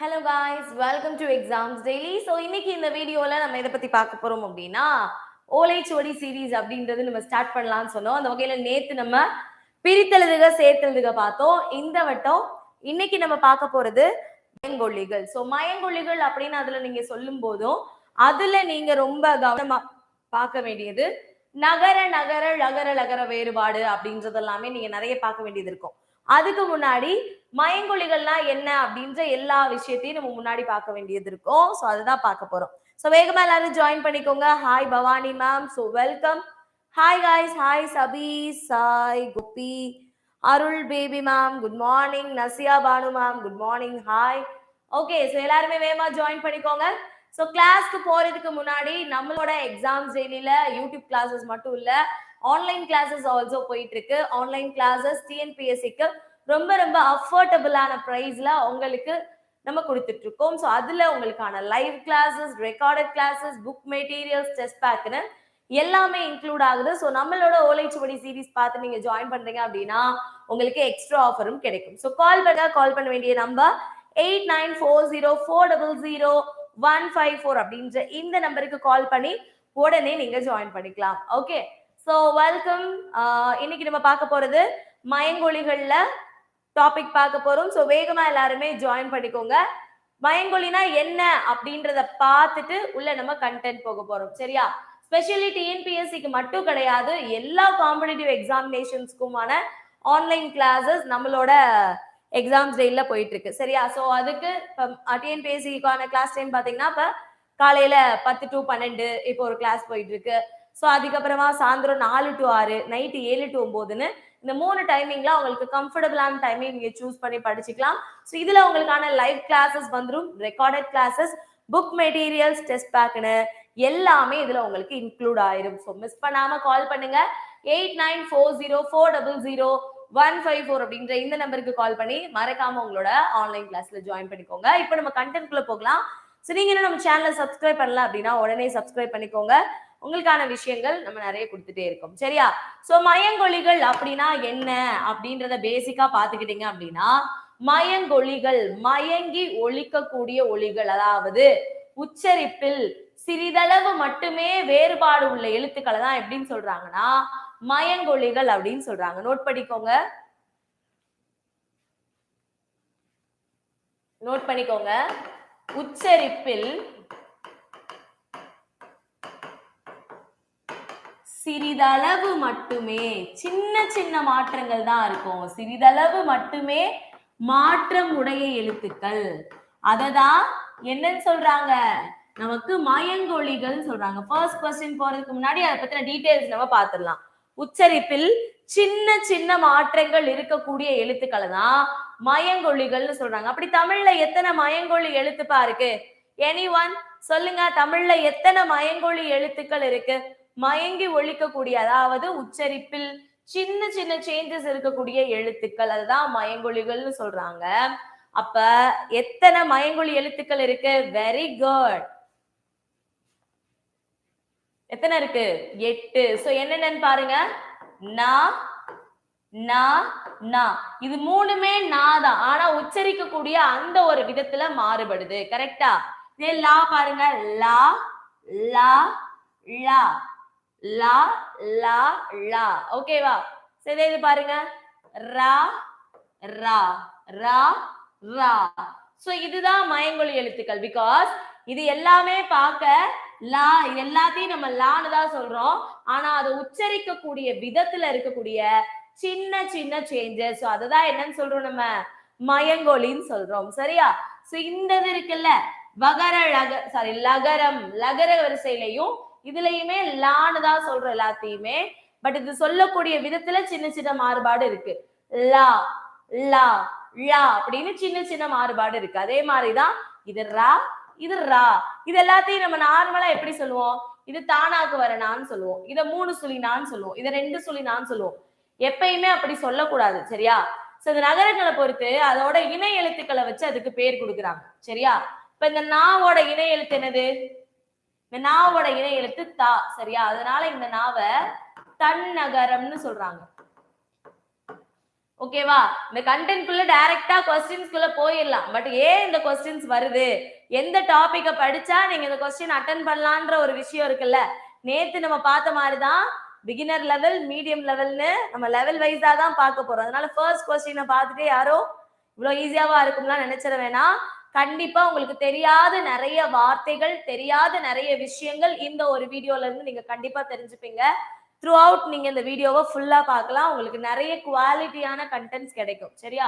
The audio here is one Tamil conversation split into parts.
Hello guys, welcome to Exams Daily. So இன்னைக்கு இந்த வீடியோல நம்ம எதை பத்தி பார்க்க போறோம் அப்படின்னா ஓலைச்சுவடி சீரீஸ் அப்படின்றது நம்ம ஸ்டார்ட் பண்ணலாம்னு சொன்னோம். அந்த வகையில நேத்து நம்ம பிரித்தெழுதுக சேர்த்தெழுதுக பார்த்தோம். இந்த வட்டம் இன்னைக்கு நம்ம பார்க்க போறது மயங்கொல்லிகள். ஸோ மயங்கொல்லிகள் அப்படின்னு அதுல நீங்க சொல்லும் போதும் அதுல நீங்க ரொம்ப கவனமா பார்க்க வேண்டியது நகர நகர லகர லகர வேறுபாடு அப்படின்றது எல்லாமே நீங்க நிறைய பார்க்க வேண்டியது இருக்கும். அதுக்கு முன்னாடி மயங்கொலிகள்னா என்ன அப்படின்ற எல்லா விஷயத்தையும் நம்ம முன்னாடி பார்க்க வேண்டியது இருக்கும். ஸோ அதுதான் பார்க்க போறோம். ஸோ வேகமா எல்லாரும் ஜாயின் பண்ணிக்கோங்க. Hi Bhavani ma'am, so welcome. Hi guys, hi Sabees, hi Kuppi, Arul baby ma'am, good morning. Nasiya Banu ma'am, good morning, hi. Okay, so எல்லாருமே வேகமா ஜாயின் பண்ணிக்கோங்க. ஸோ கிளாஸ்க்கு போறதுக்கு முன்னாடி நம்மளோட எக்ஸாம்ஸ் டெய்லியில யூடியூப் கிளாஸஸ் மட்டும் இல்ல, ஆன்லைன் கிளாஸஸ் ஆல்சோ போயிட்டு இருக்கு. ஆன்லைன் கிளாஸஸ் டிஎன்பிஎஸ்சிக்கு ரொம்ப ரொம்ப அஃபோர்டபுளான ப்ரைஸ்ல உங்களுக்கு நம்ம கொடுத்துட்டு இருக்கோம். ஸோ அதுல உங்களுக்கான live classes, recorded classes, book materials, test பேக்னு எல்லாமே இன்க்ளூட் ஆகுது. ஸோ நம்மளோட ஓலைச்சுவடி சீரீஸ் பார்த்து நீங்க ஜாயின் பண்றீங்க அப்படின்னா உங்களுக்கு எக்ஸ்ட்ரா ஆஃபரும் கிடைக்கும். ஸோ கால் பண்ண வேண்டிய நம்பர் 8940000154 அப்படின்ற இந்த நம்பருக்கு கால் பண்ணி உடனே நீங்க ஜாயின் பண்ணிக்கலாம். Okay, so welcome. இன்னைக்கு நம்ம பார்க்க போறது மயங்கொலிகள்ல டாபிக் பார்க்க போறோம். ஸோ வேகமா எல்லாருமே ஜாயின் பண்ணிக்கோங்க. மயங்கொலினா என்ன அப்படின்றத பார்த்துட்டு உள்ள நம்ம கண்டென்ட் போக போறோம். சரியா? ஸ்பெஷலி டிஎன்பிஎஸ்சிக்கு மட்டும் கிடையாது, எல்லா காம்படிட்டிவ் எக்ஸாமினேஷன்ஸ்க்குமான ஆன்லைன் கிளாஸஸ் நம்மளோட எக்ஸாம்ஸ் டேல போயிட்டு இருக்கு. சரியா? ஸோ அதுக்கு இப்போ டிஎன்பிஎஸ்சிக்கான கிளாஸ் டைம் பார்த்தீங்கன்னா இப்போ காலையில 10 to 12 இப்போ ஒரு கிளாஸ் போயிட்டு இருக்கு. ஸோ அதுக்கப்புறமா சாயந்தரம் 4 to 6, நைட்டு 7 to 9ன்னு இந்த 3 டைமிங்ல உங்களுக்கு கம்ஃபர்டபுளான டைமிங் நீங்க சூஸ் பண்ணி படிச்சுக்கலாம். ஸோ இதுல உங்களுக்கான லைவ் கிளாஸஸ் வந்துடும், recorded classes, book materials, test பேக்னு எல்லாமே இதுல உங்களுக்கு இன்க்ளூட் ஆயிரும். ஸோ மிஸ் பண்ணாம கால் பண்ணுங்க. 8940000154 அப்படின்ற இந்த நம்பருக்கு கால் பண்ணி மறக்காம உங்களோட ஆன்லைன் கிளாஸ்ல ஜாயின் பண்ணிக்கோங்க. இப்போ நம்ம கண்டென்ட்குள்ள போகலாம். ஸோ நீங்க இன்னும் நம்ம சேனலை சப்ஸ்கிரைப் பண்ணல அப்படின்னா உடனே சப்ஸ்கிரைப் பண்ணிக்கோங்க. உங்களுக்கான விஷயங்கள் நம்ம நிறைய கொடுத்துட்டே இருக்கோம். சரியா? சோ மயங்கொலிகள் அப்படின்னா என்ன அப்படின்றத பேசிக்கா பாத்துக்கிட்டீங்க அப்படின்னா, மயங்கொலிகள் மயங்கி ஒலிக்கக்கூடிய ஒலிகள், அதாவது உச்சரிப்பில் சிறிதளவு மட்டுமே வேறுபாடு உள்ள எழுத்துக்களை தான் எப்படின்னு சொல்றாங்கன்னா மயங்கொலிகள் அப்படின்னு சொல்றாங்க. நோட் பண்ணிக்கோங்க. உச்சரிப்பில் சிறிதளவு மட்டுமே, சின்ன சின்ன மாற்றங்கள் தான் இருக்கும், சிறிதளவு மட்டுமே மாற்றம் உடைய எழுத்துக்கள், அததான் என்னன்னு சொல்றாங்க, நமக்கு மயங்கொலிகள் சொல்றாங்க. ஃபர்ஸ்ட் क्वेश्चन போறதுக்கு முன்னாடி அதை பத்தின டீடைல்ஸ் நம்ம பார்த்துடலாம். உச்சரிப்பில் சின்ன சின்ன மாற்றங்கள் இருக்கக்கூடிய எழுத்துக்களை தான் மயங்கொலிகள்னு சொல்றாங்க. அப்படி தமிழ்ல எத்தனை மயங்கொலி எழுத்துப்பா இருக்கு? எனிஒன் சொல்லுங்க, தமிழ்ல எத்தனை மயங்கொலி எழுத்துக்கள் இருக்கு? மயங்கி ஒழிக்கக்கூடிய, அதாவது உச்சரிப்பில் சின்ன சின்ன சேஞ்சஸ் இருக்கக்கூடிய எழுத்துக்கள், அதுதான் மயங்கொலிகள்னு சொல்றாங்க. அப்ப எத்தனை மயங்கொலி எழுத்துக்கள் இருக்கு? Very good. எத்தனை இருக்கு? 8. சோ என்னென்னு பாருங்க. நா, நா, நா. இது மூணுமே நா தான், ஆனா உச்சரிக்கக்கூடிய அந்த ஒரு விதத்துல மாறுபடுது. கரெக்டா? இதே லா பாருங்க. லா, லா, லா, லா, லா, லா. ஓகேவா? சரி, இது பாருங்க. ரா, ரா, ரா, ரா. சோ இதுதான் மயங்கொலி எழுத்துக்கள். பிகாஸ் இது எல்லாமே பார்க்க லா, எல்லாத்தையும் நம்ம லான்னு தான் சொல்றோம், ஆனா அதை உச்சரிக்கக்கூடிய விதத்துல இருக்கக்கூடிய சின்ன சின்ன சேஞ்சஸ், ஸோ அதுதான் என்னன்னு சொல்றோம், நம்ம மயங்கொலின்னு சொல்றோம். சரியா? சோ இந்த இது இருக்குல்ல, வகர லகரம், லகர வரிசையிலையும் இதுலயுமே லான்னு தான் சொல்றோம் எல்லாத்தையுமே. பட் இது சொல்லக்கூடிய விதத்துல சின்ன சின்ன மாறுபாடு இருக்கு. லா, லா, லா அப்படின்னு சின்ன சின்ன மாறுபாடு இருக்கு. அதே மாதிரிதான் இது ரா, இது ரா. இது எல்லாத்தையும் நம்ம நார்மலா எப்படி சொல்லுவோம்? இது தானாக்கு வரனான்னு சொல்லுவோம், இத 3 சுழினான்னு சொல்லுவோம், இத 2 சுழினான்னு சொல்லுவோம். எப்பயுமே அப்படி சொல்லக்கூடாது. சரியா? சோ இந்த நகரங்களை பொறுத்து அதோட இணை எழுத்துக்களை வச்சு அதுக்கு பேர் கொடுக்குறாங்க. சரியா? இப்ப இந்த நாவோட இணை எழுத்து என்னது? இந்த நாவோட இணை எழுத்து தா. சரியா? அதனால இந்த நாவை தன்னகரம்னு சொல்றாங்க. ஓகேவா? இந்த கண்டென்ட் குள்ள டைரக்டா क्वेश्चंस குள்ள போயிரலாம். பட் ஏன் இந்த क्वेश्चंस வருது? எந்த டாபிக்க படிச்சா நீங்க இந்த क्वेश्चन அட்டெண்ட் பண்ணலாம்ன்ற ஒரு விஷயம் இருக்குல்ல. நேத்து நம்ம பார்த்த மாதிரி தான் பிகினர் லெவல், மீடியம் லெவல்னு நம்ம லெவல் வைஸா தான் பார்க்க போறோம். அதனால ஃபர்ஸ்ட் क्वेश्चனை பார்த்துட்டு யாரோ இவ்வளவு ஈஸியாவா இருக்கும்லாம் நினைச்சிட வேணாம். கண்டிப்பா உங்களுக்கு தெரியாத நிறைய வார்த்தைகள், தெரியாத நிறைய விஷயங்கள் இந்த ஒரு வீடியோல இருந்து நீங்க கண்டிப்பா தெரிஞ்சுப்பீங்க. த்ரூ அவுட் நீங்க இந்த வீடியோவை ஃபுல்லா பார்க்கலாம். உங்களுக்கு நிறைய குவாலிட்டியான கண்டென்ட்ஸ் கிடைக்கும். சரியா?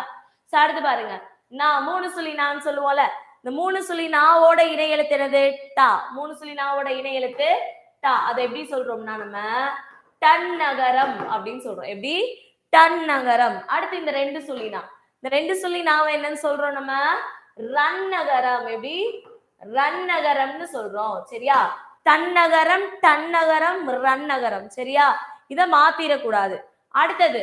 அடுத்து பாருங்க, நான் 3 சொல்லி நான் சொல்லுவோம்ல, இந்த 3 சொல்லி நாவோட இணை எழுத்து என்னது? டா. 3 சொல்லி நாவோட இணை எழுத்து டா. அதை எப்படி சொல்றோம்னா நம்ம டன் நகரம் அப்படின்னு சொல்றோம். எப்படி? டன் நகரம். அடுத்து இந்த 2 சொல்லினா, இந்த 2 சொல்லி நாவை என்னன்னு சொல்றோம் நம்ம? ரன் நகரம். எப்படி? ரன் நகரம்னு சொல்றோம். சரியா? தன்னகரம், தன்னகரம், ரன் நகரம். சரியா? இத மாத்திரக்கூடாது. அடுத்தது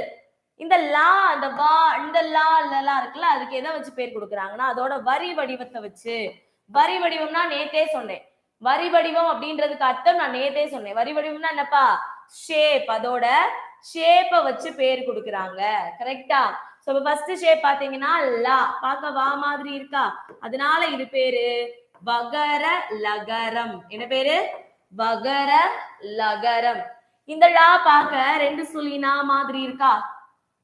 இந்த லா, இந்த வா, இந்த லா லா இருக்குல்ல, அதுக்கு எதை வச்சு பேர் கொடுக்குறாங்கன்னா அதோட வரி வடிவத்தை வச்சு. வரி வடிவம்னா நேத்தே சொன்னேன். வரி வடிவம் அப்படின்றதுக்கு அர்த்தம் நான் நேத்தே சொன்னேன். வரி வடிவம்னா என்னப்பா? ஷேப். அதோட ஷேப்பை வச்சு பேர் கொடுக்குறாங்க. கரெக்டா? சோ ஃபர்ஸ்ட் ஷேப் பாத்தீங்கன்னா லா. பார்க்க வா மாதிரி இருக்கா? அதனால இது பேரு வகர லகரம். என்ன பேரு? வகர லகரம். இந்த லா பார்க்க 2 சொல்லி நா மாதிரி இருக்கா?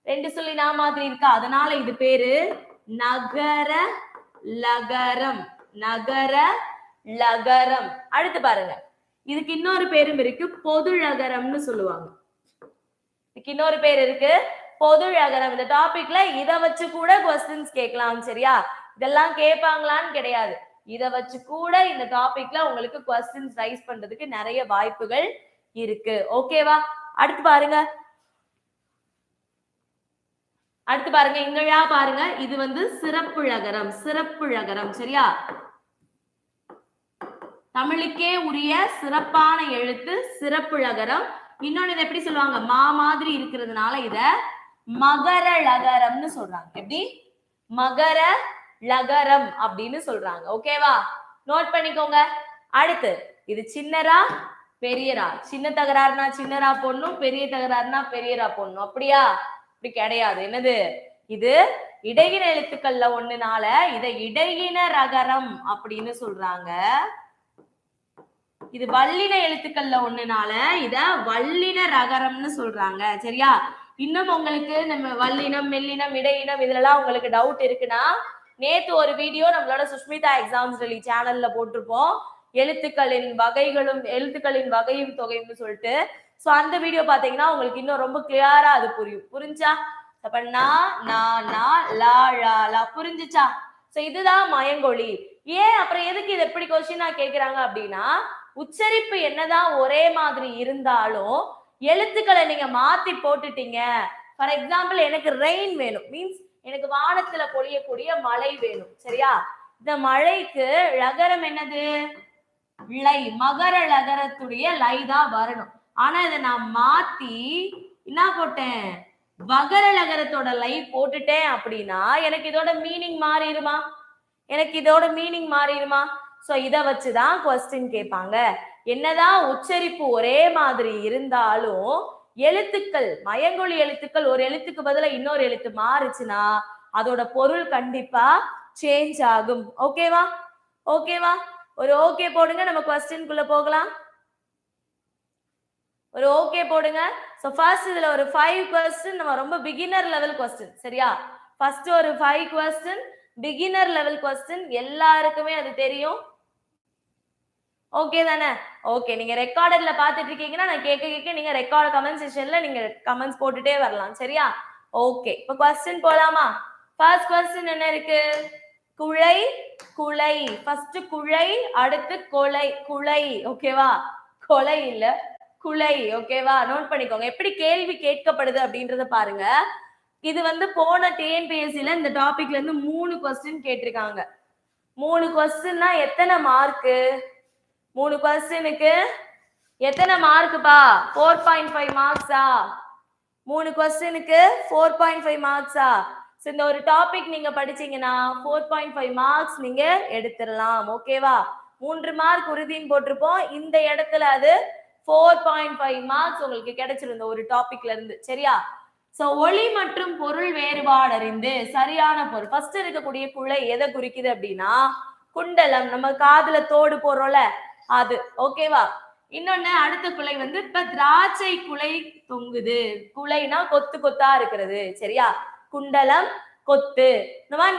2 சொல்லி நா மாதிரி இருக்கா? அதனால இது பேரு நகர லகரம். நகர லகரம். அடுத்து பாருங்க, இதுக்கு இன்னொரு பேரும் இருக்கு, பொது லகரம்னு சொல்லுவாங்க. இதுக்கு இன்னொரு பேர் இருக்கு, பொது லகரம். இந்த டாபிக்ல இத வச்சு கூட क्वेश्चंस கேட்கலாம். சரியா? இதெல்லாம் கேட்பாங்களான்னு கிடையாது. இத வச்சு கூட இந்த டாபிக்ல உங்களுக்கு क्वेश्चंस ரைஸ் பண்றதுக்கு நிறைய வாய்ப்புகள் இருக்கு. ஓகேவா? அடுத்து பாருங்க, அடுத்து பாருங்க, இங்கயா பாருங்க, இது வந்து சிறப்பு லகரம். சிறப்பு லகரம். சரியா? தமிழுக்கே உரிய சிறப்பான எழுத்து சிறப்பு லகரம். இன்னொன்னு இதை எப்படி சொல்லுவாங்க? மா மாதிரி இருக்கிறதுனால இத மகர லகரம்னு சொல்றாங்க. எப்படி? மகர லகரம் அப்படின்னு சொல்றாங்க. ஓகேவா? நோட் பண்ணிக்கோங்க. அடுத்து இது சின்னரா பெரியரா. சின்ன தகராறுனா சின்னரா போடணும், பெரிய தகராறுனா பெரியரா போடணும். அப்படியா? அப்படி கிடையாது. என்னது இது? இடையின எழுத்துக்கள்ல ஒண்ணுனால இதை இடையின ரகரம் அப்படின்னு சொல்றாங்க. இது வல்லின எழுத்துக்கள்ல ஒண்ணுனால இத வல்லின ரகரம்னு சொல்றாங்க. சரியா? இன்னும் உங்களுக்கு நம்ம வல்லினம், மெல்லினம், இடையினம் இதுலலாம் உங்களுக்கு டவுட் இருக்குன்னா நேத்து ஒரு வீடியோ நம்மளோட சுஷ்மிதா எக்ஸாம்ஸ் டெய்லி சேனல்ல போட்டிருப்போம். எழுத்துக்களின் வகைகளும் எழுத்துக்களின் வகையும் தொகைன்னு சொல்லிட்டு. சோ அந்த வீடியோ பாத்தீங்கன்னா உங்களுக்கு இன்னும் ரொம்ப கிளியரா அது புரியும். புரிஞ்சா? அப்ப நா நா நா லா லா லா. புரிஞ்சுச்சா? சோ இதுதான் மயங்கொலி. ஏன் அப்புறம் எதுக்கு இது எப்படி கொஸ்டினா கேக்குறாங்க அப்படின்னா, உச்சரிப்பு என்னதான் ஒரே மாதிரி இருந்தாலும் எழுத்துக்களை நீங்க மாத்தி போட்டுட்டீங்க. ஃபார் எக்ஸாம்பிள் எனக்கு ரெயின் வேணும், மீன்ஸ் எனக்கு வானத்துல பொழியக்கூடிய மழை வேணும். சரியா? இந்த மழைக்கு லகரம் என்னது? லை. மகர லகரத்துடைய லை தான் வரணும். ஆனா இதை நான் மாத்தி என்ன போட்டேன்? வகர லகரத்தோட லை போட்டுட்டேன் அப்படின்னா எனக்கு இதோட மீனிங் மாறிடுமா? எனக்கு இதோட மீனிங் மாறிடுமா? சோ இத வச்சுதான் கொஸ்டின் கேட்பாங்க. என்னதான் உச்சரிப்பு ஒரே மாதிரி இருந்தாலும் எழுத்துக்கள், மயங்கொலி எழுத்துக்கள் ஒரு எழுத்துக்கு பதிலா இன்னொரு எழுத்து மாறுச்சுன்னா அதோட பொருள் கண்டிப்பா சேஞ்ச் ஆகும். ஓகேவா? ஓகேவா? ஒரு ஓகே போடுங்க, நம்ம क्वेश्चनக்குள்ள போகலாம். ஒரு ஓகே போடுங்க. சோ ஃபர்ஸ்ட் இதுல ஒரு 5 क्वेश्चन நம்ம ரொம்ப பிகினர் லெவல் क्वेश्चन. சரியா? ஃபர்ஸ்ட் ஒரு 5 क्वेश्चन பிகினர் லெவல் क्वेश्चन. எல்லாருக்குமே அது தெரியும். ஓகே தானே? ஓகே. நீங்க ரெக்கார்டர்ல பாத்துட்டு இருக்கீங்கன்னா நான் கேட்க நீங்க ரெக்கார்ட் கமெண்ட் செக்ஷன்ல நீங்க கமெண்ட்ஸ் போட்டுட்டே வரலாம். சரியா? ஓகே. இப்ப क्वेश्चन போலாமா? ஃபர்ஸ்ட் क्वेश्चन என்ன இருக்கு? குழை குலை. ஃபர்ஸ்ட் குழை, அடுத்து கொலை. குழை. ஓகேவா? கொலை இல்ல, குலை. ஓகேவா? நோட் பண்ணிக்கோங்க. எப்படி கேள்வி கேட்கப்படுது அப்படின்றத பாருங்க. இது வந்து போன டிஎன்பிஎஸ்சில இந்த டாபிக்ல இருந்து 3 क्वेश्चन கேட்டிருக்காங்க. 3 क्वेश्चनனா எத்தனை மார்க்? 3 क्वेश्चनக்கு எத்தனை மார்க்குப்பா? 4.5 மார்க்ஸா? 3 क्वेश्चनக்கு 4.5 மார்க்ஸா? சோ இந்த ஒரு டாபிக் நீங்க படிச்சீங்கன்னா 4.5 மார்க்ஸ் நீங்க எடுத்துடலாம். ஓகேவா? 3 மார்க் உறுதின்னு போட்டிருப்போம். இந்த இடத்துல அது 4.5 மார்க்ஸ் உங்களுக்கு கிடைச்சிரும் இந்த ஒரு டாபிக்ல இருந்து. சரியா? சோ ஒளி மற்றும் பொருள் வேறுபாடு அறிந்து சரியான பொருள். ஃபர்ஸ்ட் இருக்கக்கூடிய குலை எதை குறிக்குது அப்படின்னா குண்டலம், நம்ம காதுல தோடு போறோம்ல அது. ஓகேவா? இன்னொன்னு அடுத்த குலை வந்து இப்ப திராட்சை குலை தொங்குது. குலைனா கொத்து கொத்தா இருக்கிறது. சரியா? குண்டலம், கொத்து.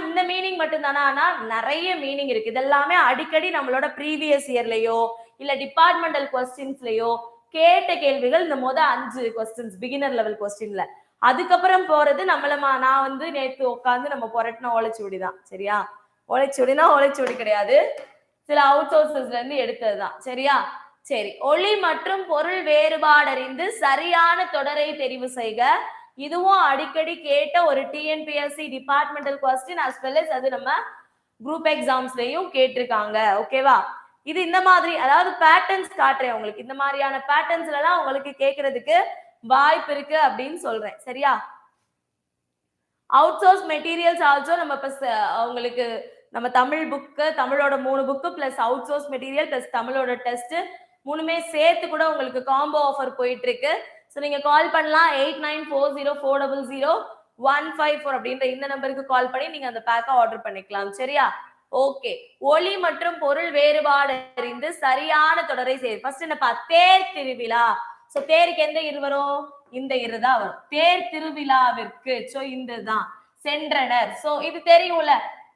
இந்த மீனிங் மட்டும் தானா? ஆனா நிறைய மீனிங் இருக்கு. இதெல்லாமே அடிக்கடி நம்மளோட ப்ரீவியஸ் இயர்லயோ இல்ல டிபார்ட்மெண்டல் கொஸ்டின்ஸ்லயோ கேட்ட கேள்விகள். இந்த 5 கொஸ்டின்ஸ் பிகினர் லெவல் கொஸ்டின்ல. அதுக்கப்புறம் போறது நான் வந்து நேத்து உட்காந்து நம்ம புரட்டின ஓலைச்சுவடி தான். சரியா? ஓலைச்சுவடினா ஓலைச்சுவடி கிடையாது, சில அவுட் சோர்சஸ்ல இருந்து எடுத்ததுதான். சரியா? சரி, ஒளி மற்றும் பொருள் வேறுபாடு அறிந்து சரியான தொடரை தெரிவு செய்க. இதுவும் அடிக்கடி கேட்ட ஒரு TNPSC departmental question as well as அது நம்ம குரூப் எக்ஸாம்ஸ்லயும் கேட்டிருக்காங்க. ஓகேவா? இது இந்த மாதிரி, அதாவது பேட்டர்ன்ஸ் காட்டுறேன் உங்களுக்கு. இந்த மாதிரியான பேட்டர்ன்ஸ்ல எல்லாம் உங்களுக்கு கேட்கறதுக்கு வாய்ப்பு இருக்கு அப்படின்னு சொல்றேன். சரியா? அவுட் சோர்ஸ் மெட்டீரியல்ஸ் ஆல்சோ நம்ம உங்களுக்கு நம்ம தமிழ் புக்கு, தமிழோட 3 book plus out source material plus தமிழோட டெஸ்ட் 3மே சேர்த்து கூட உங்களுக்கு காம்போ ஆஃபர் போயிட்டு இருக்கு. ஸோ நீங்க கால் பண்ணலாம் 8940040154 அப்படின்ற இந்த நம்பருக்கு கால் பண்ணி நீங்க அந்த பேக்கை ஆர்டர் பண்ணிக்கலாம். சரியா? ஓகே, ஒளி மற்றும் பொருள் வேறுபாடு அறிந்து சரியான தொடரை செய்து. ஃபர்ஸ்ட் என்னப்பா? தேர் திருவிழா. சோ தேருக்கு எந்த இரு வரும்? இந்த இரு தான் வரும். தேர் திருவிழாவிற்கு சோ இந்த தான். சென்றனர். சோ இது தெரியும்ல.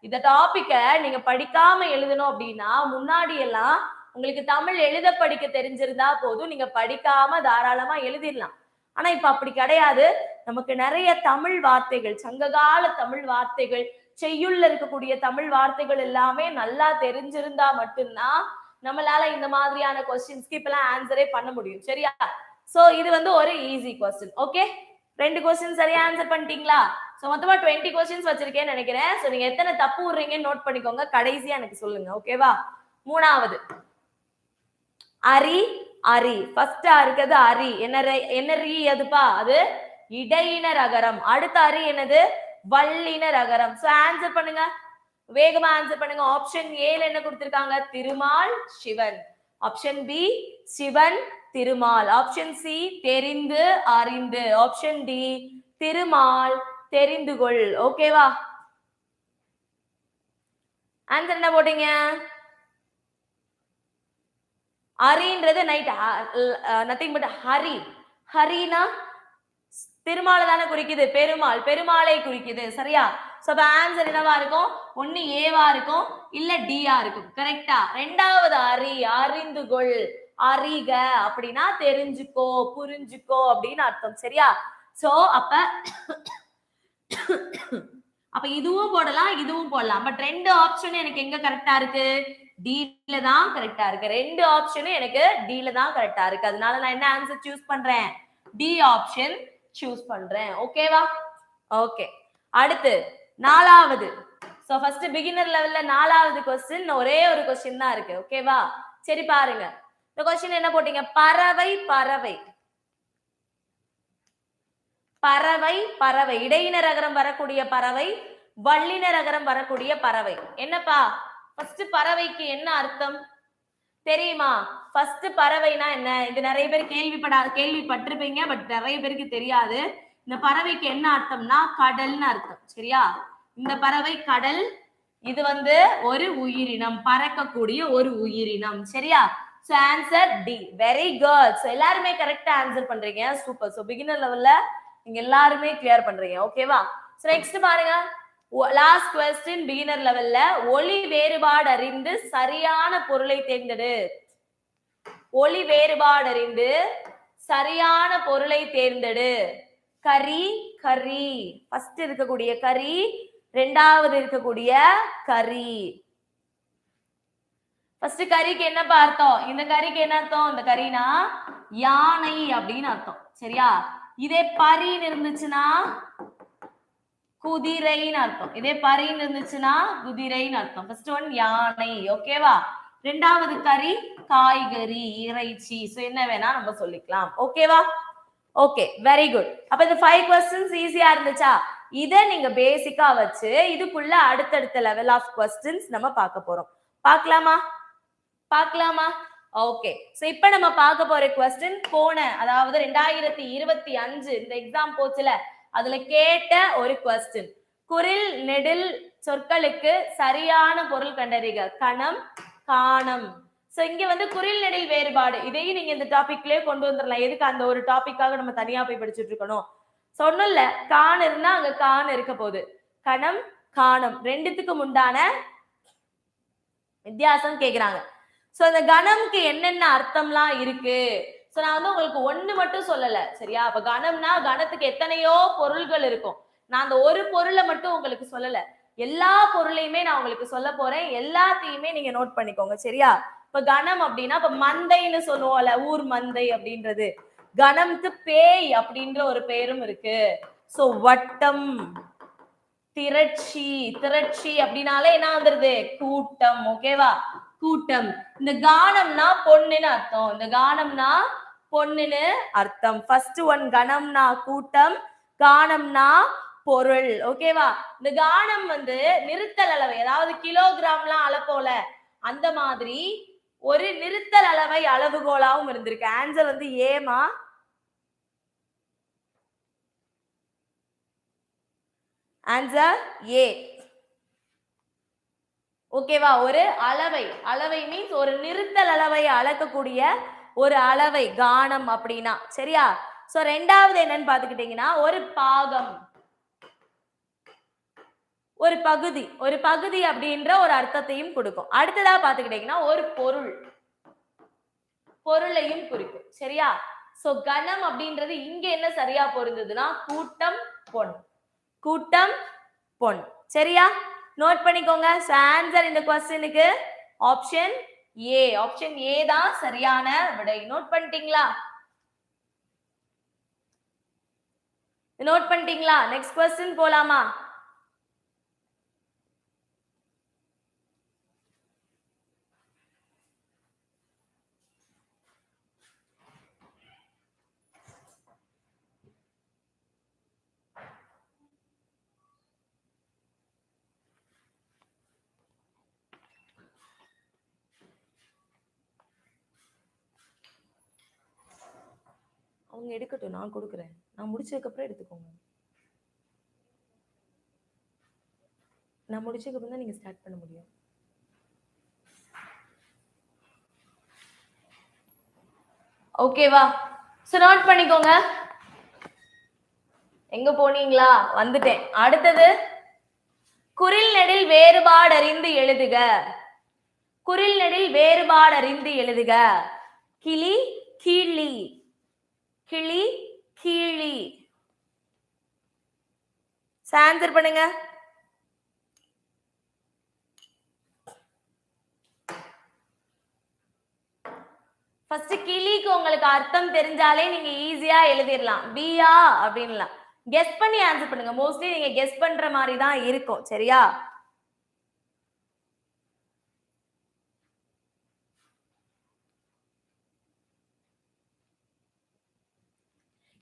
இந்த டாபிக்க நீங்க படிக்காம எழுதணும் அப்படின்னா முன்னாடி எல்லாம் உங்களுக்கு தமிழ் எழுத படிக்க தெரிஞ்சிருந்தா போதும், நீங்க படிக்காம தாராளமா எழுதிடலாம். ஆனா இப்ப அப்படி கிடையாது. நமக்கு நிறைய தமிழ் வார்த்தைகள், சங்ககால தமிழ் வார்த்தைகள், செய்யுள்ள இருக்கக்கூடிய தமிழ் வார்த்தைகள் எல்லாமே நல்லா தெரிஞ்சிருந்தா மட்டும்தான் நம்மளால இந்த மாதிரியான கொஸ்டின்ஸ்க்கு இப்பெல்லாம் ஆன்சரே பண்ண முடியும். சரியா? சோ இது வந்து ஒரு ஈஸி கொஸ்டின். ஓகே, 2 கொஸ்டின் சரியா ஆன்சர் பண்ணிட்டீங்களா? சோ மொத்தமா 20 கொஸ்டின்ஸ் வச்சிருக்கேன்னு நினைக்கிறேன். சோ நீங்க எத்தனை தப்பு விடுறீங்கன்னு நோட் பண்ணிக்கோங்க, கடைசியா எனக்கு சொல்லுங்க. ஓகேவா? 3வது அரி, அரி. ஃபர்ஸ்ட் இருக்குது அரி. என்ன ரீ அதுப்பா? அது இடையினர் அகரம். அடுத்த அரி என்னது? வல்லினர் அகரம். சோ ஆன்சர் பண்ணுங்க, வேகமா ஆன்சர் பண்ணுங்க. ஆப்ஷன் ஏல என்ன கொடுத்திருக்காங்க? Thirumal, Sivan. Option B Sivan, Thirumal. Option C தெரிந்து, அறிந்து. ஆப்ஷன் டி திருமால், தெரிந்து கொள். ஓகேவா? ஆன்சர் என்ன போட்டீங்க? ஹரின்றது நைட், நத்திங் பட் ஹரி. ஹரினா திருமாலை தானே குறிக்குது, பெருமாள், பெருமாளை குறிக்குது. சரியா? சோ அப்ப ஆன்சர் என்னவா இருக்கும்? ஒன்னு ஏவா இருக்கும் இல்ல டியா இருக்கும். கரெக்டா? 2வது அரி, அறிந்து கொள். அறிக அப்படின்னா தெரிஞ்சுக்கோ, புரிஞ்சுக்கோ அப்படின்னு அர்த்தம். சரியா? சோ அப்ப இதுவும் போடலாம், இதுவும் போடலாம். பட் 2 ஆப்ஷன் எனக்கு எங்க கரெக்டா இருக்கு? டில தான் கரெக்டா இருக்கு. 2 ஆப்ஷனும் எனக்கு டில தான் கரெக்டா இருக்கு. அதனால நான் என்ன ஆன்சர் சூஸ் பண்றேன்? டி ஆப்ஷன் சூஸ் பண்றேன். ஓகேவா? ஓகே, அடுத்து 4வது. சோ ஃபர்ஸ்ட் பிகினர் லெவல்ல 4வது क्वेश्चन ஒரே ஒரு क्वेश्चन தான் இருக்கு. ஓகேவா? சரி பாருங்க. இந்த क्वेश्चन என்ன போட்டீங்க? பறவை, பறவை. பறவை, பறவை. இடையினர் அகரம் வரக்கூடிய பறவை, வல்லினர் அகரம் வரக்கூடிய பறவை. என்னப்பா ஃபர்ஸ்ட் பறவைக்கு என்ன அர்த்தம் தெரியுமா? ஃபர்ஸ்ட் பறவைனா என்ன? இது நிறைய பேர் கேள்விப்பட்டிருப்பீங்க, பட் நிறைய பேருக்கு தெரியாது. இந்த பறவைக்கு என்ன அர்த்தம்னா கடல்னு அர்த்தம். சரியா? இந்த பறவை கடல். இது வந்து ஒரு உயிரினம், பறக்கக்கூடிய ஒரு உயிரினம். சரியா? So answer D. Very good. So எல்லாருமே கரெக்டா ஆன்சர் பண்றீங்க. சூப்பர். சோ பிகினர் லெவல்ல நீங்க எல்லாருமே கிளியர் பண்றீங்க. ஓகேவா? சோ நெக்ஸ்ட் பாருங்க, லாஸ்ட் क्वेश्चन பிகினர் லெவல்ல. ஒளி வேறுபாடு அறிந்து சரியான பொருளை தேர்ந்தெடு. ஒளி வேறுபாடு அறிந்து சரியான பொருளை தேர்ந்தெடு. கரி, கரி. ஃபர்ஸ்ட் இருக்கக்கூடிய கரி, 2வது இருக்கக்கூடிய கரி. ஃபர்ஸ்ட் கரிக்கு என்னப்பா அர்த்தம்? இந்த கரிக்கு என்ன அர்த்தம்? இந்த கரினா யானை அப்படின்னு அர்த்தம். சரியா? இதே பரின்னு இருந்துச்சுன்னா குதிரைன்னு அர்த்தம். இதே பரின்னு இருந்துச்சுன்னா குதிரைன்னு அர்த்தம். ஃபர்ஸ்ட் ஒன் யானை. ஓகேவா? 2வது கரி காய்கறி, இறைச்சி. சோ என்ன வேணா நம்ம சொல்லிக்கலாம். ஓகேவா? Okay, very good. அப்ப இந்த 5 क्वेश्चंस ஈஸியா இருந்துச்சா? இத நீங்க பேசிக்கா வச்சு இதுக்குள்ள அடுத்தடுத்த லெவல் ஆஃப் क्वेश्चंस நம்ம பார்க்க போறோம். பார்க்கலாமா? பார்க்கலாமா? ஓகே. சோ இப்போ நம்ம பார்க்க போற क्वेश्चन போன, அதாவது 2025 இந்த எக்ஸாம் போச்சுல, அதுல கேட்ட ஒரு கொஸ்டின். குறில் நெடில் சொற்களுக்கு சரியான பொருள் கண்டறிக. கணம், காணம். சோ இங்க வந்து குறில் நெடில் வேறுபாடு, இதையும் நீங்க இந்த டாபிக்லயே கொண்டு வந்துடலாம். எதுக்கு அந்த ஒரு டாபிக்காக நம்ம தனியா போய் படிச்சுட்டு இருக்கணும்? சொன்னல கான் இருந்தா அங்க கான் இருக்க போகுது. கணம், காணம் ரெண்டுத்துக்கும் உண்டான வித்தியாசம் கேக்குறாங்க. சோ அந்த கணம்க்கு என்னென்ன அர்த்தம்லாம் இருக்கு? சோ நான் வந்து உங்களுக்கு ஒண்ணு மட்டும் சொல்லல, சரியா? அப்ப கணம்னா கணத்துக்கு எத்தனையோ பொருள்கள் இருக்கும். நான் அந்த ஒரு பொருளை மட்டும் உங்களுக்கு சொல்லல, எல்லா பொருளையுமே நான் உங்களுக்கு சொல்ல போறேன். எல்லாத்தையுமே நீங்க நோட் பண்ணிக்கோங்க, சரியா? இப்ப கணம் அப்படின்னா இப்ப மந்தைன்னு சொல்லுவோம்ல, ஊர் மந்தை அப்படின்றது. கணம்க்கு பேய் அப்படின்ற ஒரு பெயரும் இருக்கு. சோ வட்டம், திரட்சி. திரட்சி அப்படின்னாலே என்ன வந்துருது? கூட்டம். ஓகேவா? கூட்டம். இந்த கானம்னா பொண்ணுன்னு அர்த்தம். இந்த கானம்னா பொண்ணுன்னு அர்த்தம். ஃபர்ஸ்ட் ஒன் கணம்னா கூட்டம், கானம்னா பொருள். ஓகேவா? இந்த கானம் வந்து நிறுத்தல் அளவை, அதாவது கிலோகிராம்லாம் அளப்போல அந்த மாதிரி ஒரு நிறுத்தல் அளவை அளவுகோலாவும் இருந்திருக்கு. ஆன்சர் வந்து ஏமா. Answer A. ஓகேவா? ஒரு அளவை, அளவை மீன்ஸ் ஒரு நிறுத்தல் அளவை அளக்கக்கூடிய ஒரு அளவை கானம் அப்படின்னா, சரியா? சோ ரெண்டாவது என்னன்னு பாத்துக்கிட்டீங்கன்னா ஒரு பாகம், ஒரு பகுதி. ஒரு பகுதி அப்படின்ற ஒரு அர்த்தத்தையும் கொடுக்கும். அடுத்ததா பாத்துக்கிட்டீங்கன்னா ஒரு பொருள், பொருளையும் குறிக்கும், சரியா? சோ கணம் அப்படின்றது இங்க என்ன சரியா பொருந்ததுன்னா கூட்டம், பொன். கூட்டம், பொன். சரியா? நோட் பண்ணிக்கோங்க. ஆன்சர் இந்த क्वेश्चनக்கு ஆப்ஷன் ஏ. ஆப்ஷன் ஏ தான் சரியான விடை. நோட் பண்ணிட்டீங்களா? நோட் பண்ணிட்டீங்களா? நெக்ஸ்ட் क्वेश्चन போலாமா? அவங்க எடுக்கட்டும், நான் கொடுக்குறேன். நான் முடிச்சதுக்கு அப்புறம் எடுத்துக்கோங்க. நான் முடிச்சதுக்கு அப்புறம் தான் நீங்க ஸ்டார்ட் பண்ண முடியும். ஓகேவா? சோ நோட் பண்ணிக்கோங்க. எங்க போனீங்களா? வந்துட்டேன். அடுத்தது குறில் நெடில் வேறுபாடு அறிந்து எழுதுக. குறில் நெடில் வேறுபாடு அறிந்து எழுதுக. கிளி, கிளி. கிளி, கிளி. ஆன்சர் பண்ணுங்க. ஃபர்ஸ்ட் கிளிக்கு உங்களுக்கு அர்த்தம் தெரிஞ்சாலே நீங்க ஈஸியா எழுதிடலாம். பியா அப்படின்லாம் கெஸ் பண்ணி ஆன்சர் பண்ணுங்க. மோஸ்ட்லி நீங்க கெஸ் பண்ற மாதிரி தான் இருக்கும், சரியா?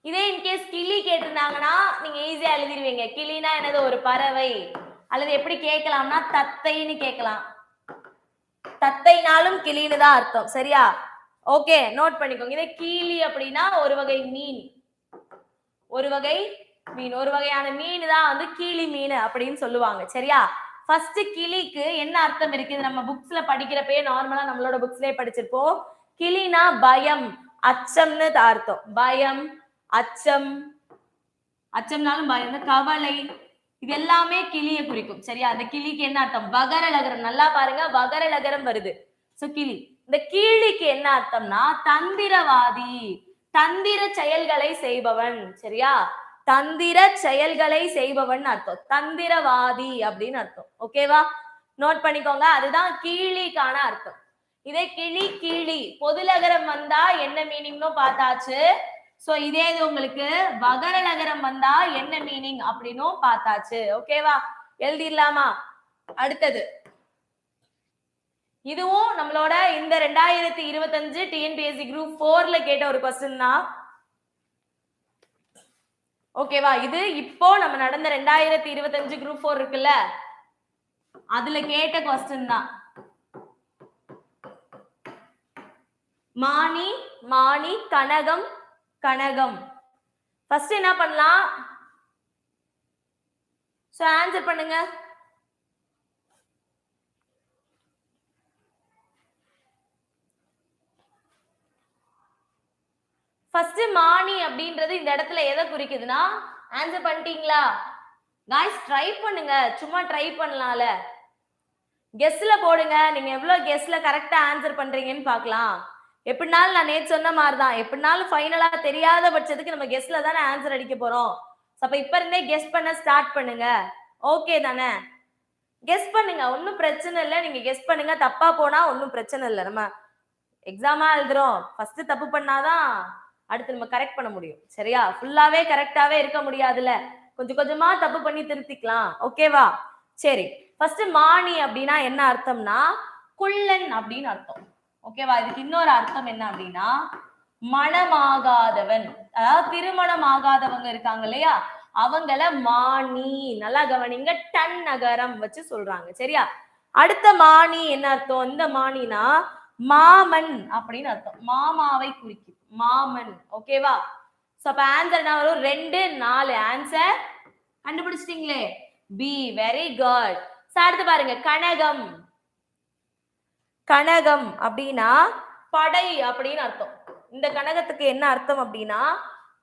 இதே இன்கேஸ் கிளி கேட்டிருந்தாங்கன்னா நீங்க ஈஸியா எழுதிடுவீங்க. கிளினா என்னது? ஒரு பறவை. அல்லது எப்படி கேட்கலாம்னா தத்தைன்னு கேட்கலாம். தத்தைனாலும் கிளின்னு தான் அர்த்தம், சரியா? ஓகே, நோட் பண்ணிக்கோங்க. இதே கீழி அப்படின்னா ஒரு வகை மீன். ஒரு வகை மீன், ஒரு வகையான மீன் தான் வந்து கீழி மீன் அப்படின்னு சொல்லுவாங்க, சரியா? ஃபர்ஸ்ட் கிளிக்கு என்ன அர்த்தம் இருக்குது? நம்ம புக்ஸ்ல படிக்கிறப்பே நார்மலா நம்மளோட புக்ஸ்லயே படிச்சிருப்போம். கிளினா பயம், அச்சம்னு அர்த்தம். பயம், அச்சம். அச்சம்னாலும் பயம், கவலை, இது எல்லாமே கிளியை குறிக்கும், சரியா? அந்த கிளிக்கு என்ன அர்த்தம்? வகர லகரம். நல்லா பாருங்க, வகர லகரம் வருது. சோ கிளி. இந்த கீழிக்கு என்ன அர்த்தம்னா தந்திரவாதி, தந்திர செயல்களை செய்பவன், சரியா? தந்திர செயல்களை செய்பவன் அர்த்தம். தந்திரவாதி அப்படின்னு அர்த்தம். ஓகேவா? நோட் பண்ணிக்கோங்க. அதுதான் கீழிக்கான அர்த்தம். இதே கிளி, கிளி பொதுலகரம் வந்தா என்ன மீனிங்னு பார்த்தாச்சு. சோ இதே இது உங்களுக்கு வகர நகரம் வந்தா என்ன மீனிங் அப்படின்னும் பார்த்தாச்சு. ஓகேவா? எழுதிடலாமா? அடுத்தது இதுவும் நம்மளோட இந்த 2025 டிஎன்பிஎஸ்சி குரூப் 4ல கேட்ட ஒரு क्वेश्चन தான். ஓகேவா? இது இப்போ நம்ம நடந்த 2025 குரூப் 4 இருக்குல்ல, அதுல கேட்ட क्वेश्चन தான். மானி, மானி, கனகம், கனகம். ஃபர்ஸ்ட் என்ன பண்ணலாம்? சோ ஆன்சர் பண்ணுங்க. ஃபர்ஸ்ட் மானி அப்படின்றது இந்த இடத்துல எதை குறிக்குதுன்னா, ஆன்சர் பண்ணிட்டீங்களா गाइस? ட்ரை பண்ணுங்க, சும்மா ட்ரை பண்ணலாம்ல. கெஸ்ல போடுங்க, நீங்க எவ்வளவு கெஸ்ல கரெக்டா ஆன்சர் பண்றீங்கன்னு பார்க்கலாம். எப்படினாலும் நான் நேத்து சொன்ன மாதிரி தான், எப்படினாலும் ஃபைனலா தெரியாத பட்சத்துக்கு நம்ம கெஸ்ல தானே ஆன்சர் அடிக்க போறோம். அப்ப இப்ப இருந்தே கெஸ் பண்ண ஸ்டார்ட் பண்ணுங்க. ஓகே தானே? கெஸ் பண்ணுங்க, ஒன்னும் பிரச்சனை இல்லை. நீங்க கெஸ் பண்ணுங்க, தப்பா போனா ஒன்னும் பிரச்சனை இல்லை. நம்ம எக்ஸாமா எழுதுறோம், ஃபர்ஸ்ட் தப்பு பண்ணாதான் அடுத்து நம்ம கரெக்ட் பண்ண முடியும். சரியா? ஃபுல்லாவே கரெக்டாவே இருக்க முடியாதுல, கொஞ்சம் கொஞ்சமா தப்பு பண்ணி திருத்திக்கலாம். ஓகேவா? சரி, ஃபர்ஸ்ட் மானி அப்படின்னா என்ன அர்த்தம்னா குள்ளன் அப்படின்னு அர்த்தம். ஓகேவா? இதுக்கு இன்னொரு அர்த்தம் என்ன அப்படின்னா மணமாகாதவன், அதாவது திருமணம் ஆகாதவங்க இருக்காங்க இல்லையா, அவங்கள மானி. நல்லா கவனிங்க, டன் நகரம் வச்சு சொல்றாங்க. சரியா? அடுத்த மானி என்ன அர்த்தம்? இந்த மானினா மாமன் அப்படின்னு அர்த்தம், மாமாவை குறிக்கும், மாமன். ஓகேவா? சோ அப்ப ஆன்சர் என்ன வரும்? 2 4. ஆன்சர் கண்டுபிடிச்சிட்டீங்களே, பி. Very good. அடுத்து பாருங்க, கனகம். கனகம் அப்படின்னா படை அப்படின்னு அர்த்தம். இந்த கனகத்துக்கு என்ன அர்த்தம் அப்படின்னா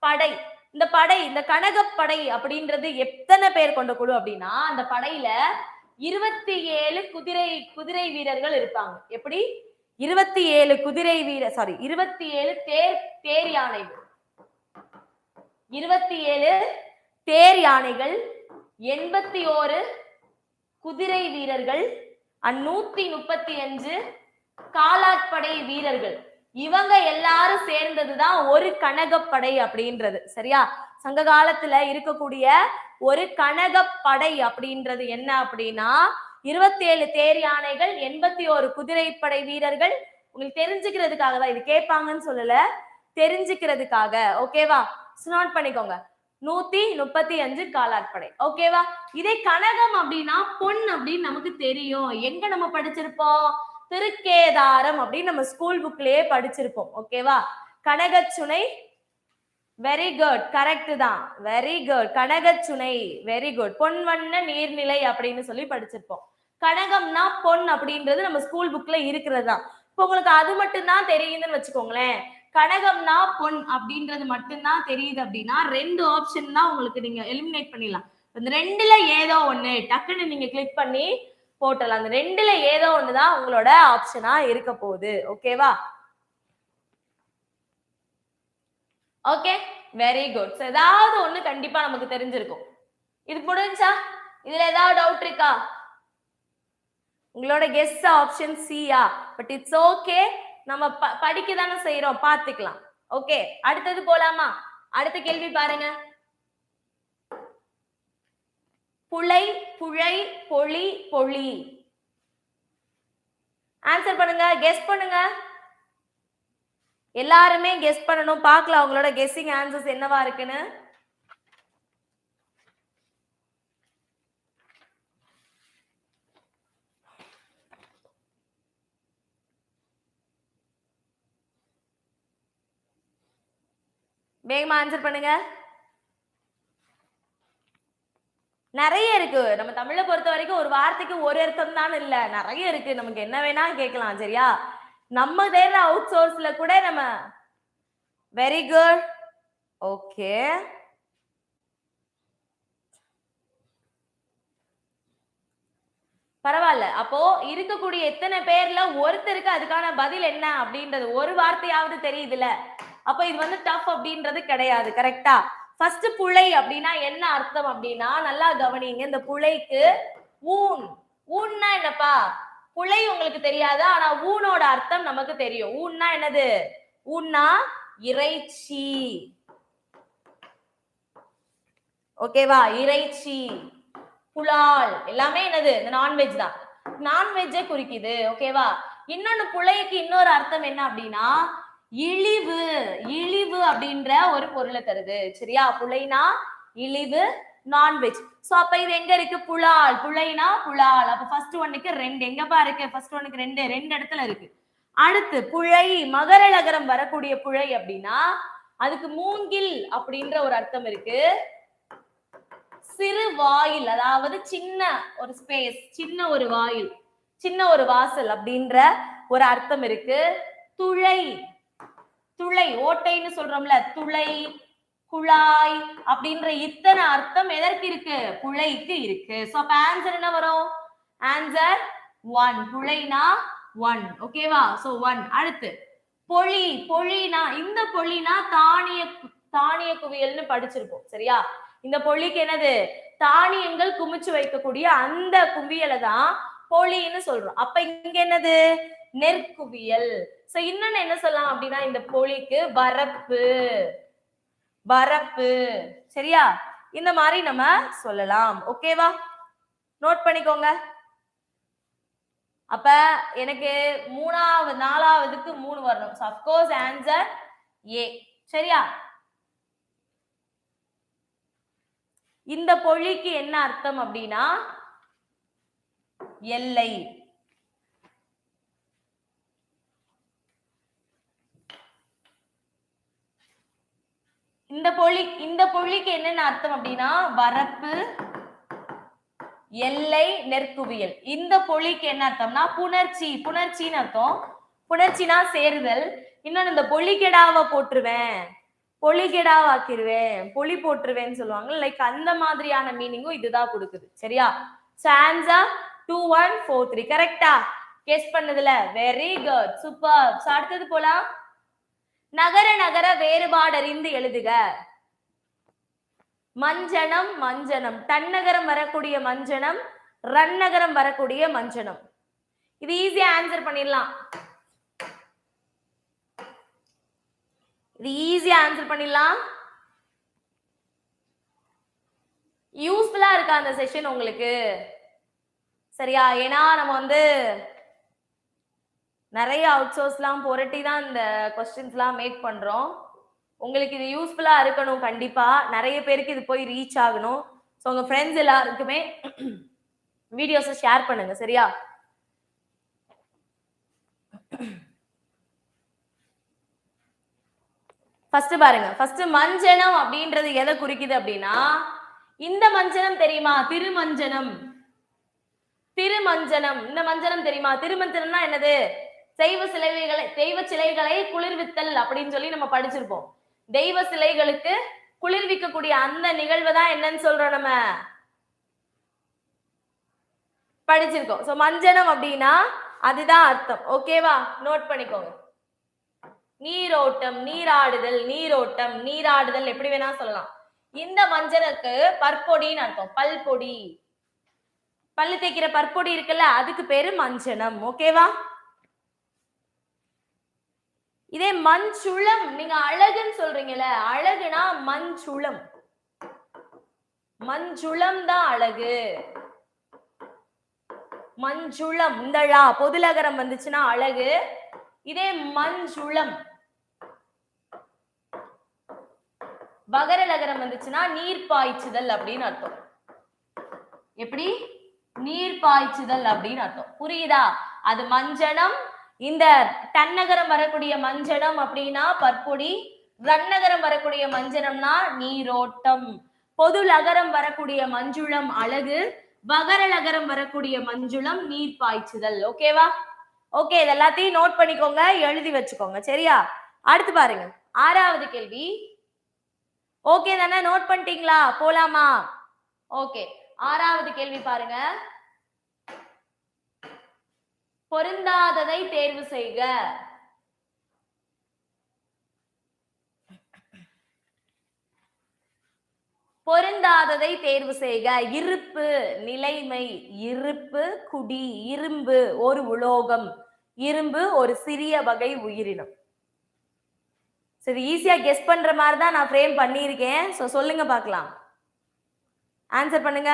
படை. இந்த படை, இந்த கனகப்படை அப்படின்றது எத்தனை பேர் கொண்ட குழு அப்படின்னா, அந்த படையில 27 குதிரை வீரர்கள் இருப்பாங்க. எப்படி? 27 குதிரை வீரர், சாரி 27 தேர் யானைகள், 27 தேர் யானைகள், 81 குதிரை வீரர்கள், 135 காலாட்படை வீரர்கள். இவங்க எல்லாரும் சேர்ந்ததுதான் ஒரு கனகப்படை அப்படின்றது. சரியா? சங்க காலத்துல இருக்கக்கூடிய ஒரு கனகப்படை அப்படின்றது என்ன அப்படின்னா 27 தேர் யானைகள், 81 குதிரைப்படை வீரர்கள். உங்களுக்கு தெரிஞ்சுக்கிறதுக்காக தான் இது, கேட்பாங்கன்னு சொல்லல, தெரிஞ்சுக்கிறதுக்காக. ஓகேவா? நோட் பண்ணிக்கோங்க. 135 காலாட்படை. ஓகேவா? இதே கனகம் அப்படின்னா பொன் அப்படின்னு நமக்கு தெரியும். எங்க நம்ம படிச்சிருப்போம்? திருக்கேதாரம் அப்படின்னு நம்ம ஸ்கூல் புக்லயே படிச்சிருப்போம். ஓகேவா? கனகச்சுனை. வெரி குட், கரெக்ட் தான், வெரி குட். கனகச்சுனை, வெரி குட். பொன் வண்ண நீர்நிலை அப்படின்னு சொல்லி படிச்சிருப்போம். கனகம்னா பொன் அப்படின்றது நம்ம ஸ்கூல் புக்ல இருக்கிறது தான். இப்போ உங்களுக்கு அது மட்டும் தான் தெரியுதுன்னு வச்சுக்கோங்களேன். கனகம்னா பொன் அப்படின்றது மட்டும்தான் தெரியுது அப்படின்னா 2 ஆப்ஷன் தான் உங்களுக்கு, நீங்க எலிமினேட் பண்ணிடலாம். இந்த 2ல ஏதோ ஒண்ணு டக்குன்னு நீங்க கிளிக் பண்ணி போட்டலாம். அந்த 2ல ஏதோ ஒண்ணுதான் உங்களோட ஆப்ஷனா இருக்க போகுது. ஓகேவா? Okay, very good. ஏதாவது ஒண்ணு கண்டிப்பா நமக்கு தெரிஞ்சிருக்கும். இது முடிஞ்சா இதுல ஏதாவது டவுட் இருக்கா? உங்களோட guess option chia? But it's okay, நம்ம படிக்க தானே செய்யறோம், பாத்துக்கலாம். ஓகே, அடுத்தது போலாமா? அடுத்த கேள்வி பாருங்க. புலை, புழை, பொலி, பொலி. ஆன்சர் பண்ணுங்க, கெஸ் பண்ணுங்க. எல்லாருமே கெஸ் பண்ணணும், பார்க்கலாம் உங்களோட கெஸ்ஸிங் ஆன்சர்ஸ் என்னவா இருக்குன்னு. வேகமா ஆன்சர் பண்ணுங்க. நிறைய இருக்கு. நம்ம தமிழை பொறுத்த வரைக்கும் ஒரு வார்த்தைக்கு ஒரு அர்த்தம் தான் இல்ல, நிறைய இருக்கு. நமக்கு என்ன வேணா கேட்கலாம். சரியா? நம்ம தேடுற அவுட் சோர்ஸ்ல கூட நம்ம. Very good. ஓகே, பரவாயில்ல. அப்போ இருக்கக்கூடிய எத்தனை பேர்ல ஒருத்தருக்கு அதுக்கான பதில் என்ன அப்படின்றது ஒரு வார்த்தையாவது தெரியுதுல, அப்ப இது வந்து டஃப் அப்படின்றது கிடையாது. கரெக்டா? ஃபர்ஸ்ட் புழை அப்படின்னா என்ன அர்த்தம் அப்படின்னா, நல்லா கவனிங்க. இந்த புழைக்கு ஊன். ஊன்னா என்னப்பா? புழை உங்களுக்கு தெரியாது, ஆனா ஊனோட அர்த்தம் நமக்கு தெரியும். ஊன்னா என்னது? ஊன்னா இறைச்சி. ஓகேவா? இறைச்சி, புலால் எல்லாமே என்னது? இந்த நான்வெஜ் தான், நான்வெஜ்ஜை குறிக்குது. ஓகேவா? இன்னொன்னு புழைக்கு இன்னொரு அர்த்தம் என்ன அப்படின்னா இழிவு. இழிவு அப்படின்ற ஒரு பொருளை தருது. சரியா? புழைனா இழிவு, நான்வெஜ். சோ அப்ப இது எங்க இருக்கு? புலால். புழைனா புலால். அப்ப ஃபர்ஸ்ட் ஒன்னுக்கு 2 எங்கப்பா இருக்கு? ஃபர்ஸ்ட் ஒன்னுக்கு 2 இடத்துல இருக்கு. அடுத்து புழை, மகர லகரம் வரக்கூடிய புழை அப்படின்னா அதுக்கு மூங்கில் அப்படின்ற ஒரு அர்த்தம் இருக்கு. சிறு வாயில், அதாவது சின்ன ஒரு ஸ்பேஸ், சின்ன ஒரு வாயில், சின்ன ஒரு வாசல் அப்படின்ற ஒரு அர்த்தம் இருக்கு. துளை, துளை ஓட்டைன்னு சொல்றோம்ல, துளை, குழாய் அப்படின்ற இத்தனை அர்த்தம் எதற்கு இருக்கு? குழைக்கு இருக்கு. சோ அப்ப ஆன்சர் என்ன வரும்? ஆன்சர் 1. குழைனா 1. ஓகேவா? சோ 1. அடுத்து பொழி, பொழினா, இந்த பொழினா தானிய குவியல்னு படிச்சிருப்போம். சரியா? இந்த பொழிக்கு என்னது? தானியங்கள் குமிச்சு வைக்கக்கூடிய அந்த குவியலை தான் பொழின்னு சொல்றோம். அப்ப இங்க என்னது? நெற்குவியல். சோ இன்னொன்னு என்ன சொல்லலாம் அப்படின்னா, இந்த பொழிக்கு வரப்பு, வரப்பு. சரியா? இந்த மாதிரி நம்ம சொல்லலாம். ஓகேவா? நோட் பண்ணிக்கோங்க. அப்ப எனக்கு 3வது 4வதுக்கு 3 வரணும். So of course answer A. சரியா? இந்த பொழிக்கு என்ன அர்த்தம் அப்படின்னா எல்லை. இந்த பொழிக்கு என்னென்ன அர்த்தம் அப்படின்னா வரப்பு, எல்லை, நெற்குவியல். இந்த பொழிக்கு என்ன அர்த்தம்னா புணர்ச்சி, புணர்ச்சின்னு அர்த்தம். புணர்ச்சினா சேருதல். இன்னொன்னு இந்த பொழிகெடாவை போட்டுருவேன், பொழிகெடாவாக்கிருவேன், பொழி போட்டுருவேன்னு சொல்லுவாங்க. லைக் அந்த மாதிரியான மீனிங்கும் இதுதான் கொடுக்குது. சரியா? So answer 2 1 4 3. கரெக்டா? கெஸ் பண்ணதுல வெரி குட், சூப்பர். சோ அடுத்தது போலாம். நகர நகர வேறுபாடறிந்து எழுதுக. மஞ்சனம், மஞ்சனம். தன்னகரம் வரக்கூடிய மஞ்சனம், ரன்னகரம் வரக்கூடிய மஞ்சனம். இது ஈஸியா ஆன்சர் பண்ணிடலாம். இது ஈஸியா ஆன்சர் பண்ணிடலாம். யூஸ்ஃபுல்லா இருக்கா அந்த செஷன் உங்களுக்கு? சரியா? ஏன்னா நம்ம வந்து நிறைய அவுட் சோர்ஸ்லாம் புரட்டி தான் இந்த கொஸ்டின்ஸ்லாம் மேக் பண்றோம். உங்களுக்கு இது யூஸ்ஃபுல்லா இருக்கணும். கண்டிப்பா நிறைய பேருக்கு இது போய் ரீச் ஆகணும். ஸோ உங்க ஃப்ரெண்ட்ஸ் எல்லாருக்குமே வீடியோஸை ஷேர் பண்ணுங்க. சரியா? ஃபர்ஸ்ட் பாருங்க. ஃபர்ஸ்ட் மஞ்சனம் அப்படின்றது எதை குறிக்குது அப்படின்னா, இந்த மஞ்சனம் தெரியுமா? திருமஞ்சனம், திருமஞ்சனம். இந்த மஞ்சனம் தெரியுமா? திருமஞ்சனம்னா என்னது? தெய்வ சிலைகளை குளிர்வித்தல் அப்படின்னு சொல்லி நம்ம படிச்சிருப்போம். தெய்வ சிலைகளுக்கு குளிர்விக்கக்கூடிய அந்த நிகழ்வை தான் என்னன்னு சொல்றோம், நம்ம படிச்சிருக்கோம். சோ மஞ்சனம் அப்படின்னா அதுதான் அர்த்தம். ஓகேவா? நோட் பண்ணிக்கோங்க. நீரோட்டம், நீராடுதல், நீரோட்டம், நீராடுதல் எப்படி வேணா சொல்லலாம். இந்த மஞ்சளுக்கு பற்பொடின்னு அர்த்தம். பல்பொடி, பல்லு தேய்க்கிற பற்பொடி இருக்குல்ல, அதுக்கு பேரு மஞ்சனம். ஓகேவா? இதே மஞ்சுளம், நீங்க அழகுன்னு சொல்றீங்கல்ல, அழகுனா மஞ்சுளம், மஞ்சுளம் தான் அழகு. மஞ்சுளம், இந்த பொதுலகரம் வந்துச்சுன்னா அழகு. இதே மஞ்சுளம் பகரலகரம் வந்துச்சுன்னா நீர் பாய்ச்சுதல் அப்படின்னு அர்த்தம். எப்படி? நீர் பாய்ச்சுதல் அப்படின்னு அர்த்தம். புரியுதா? அது மஞ்சனம். இந்த தன்னகரம் வரக்கூடிய மஞ்சனம் அப்படின்னா பற்பொடி, ரன்னகரம் வரக்கூடிய மஞ்சனம்னா நீரோட்டம், பொது லகரம் வரக்கூடிய மஞ்சுளம் அழகு, வகரலகரம் வரக்கூடிய மஞ்சுளம் நீர் பாய்ச்சுதல். ஓகேவா? ஓகே, இது எல்லாத்தையும் நோட் பண்ணிக்கோங்க, எழுதி வச்சுக்கோங்க. சரியா? அடுத்து பாருங்க 6வது கேள்வி. ஓகே தானே? நோட் பண்ணிட்டீங்களா? போலாமா? ஓகே, 6வது கேள்வி பாருங்க. பொருந்தாததை தேர்வு செய்க. பொருந்தாததை தேர்வு செய்க. இருப்பு, நிலைமை. இருப்பு குடி, இரும்பு ஒரு உலோகம், இரும்பு ஒரு சிறிய வகை உயிரினம். சரி, ஈஸியா கெஸ் பண்ற மாதிரி தான் நான் ஃப்ரேம் பண்ணியிருக்கேன். ஸோ சொல்லுங்க பார்க்கலாம், ஆன்சர் பண்ணுங்க.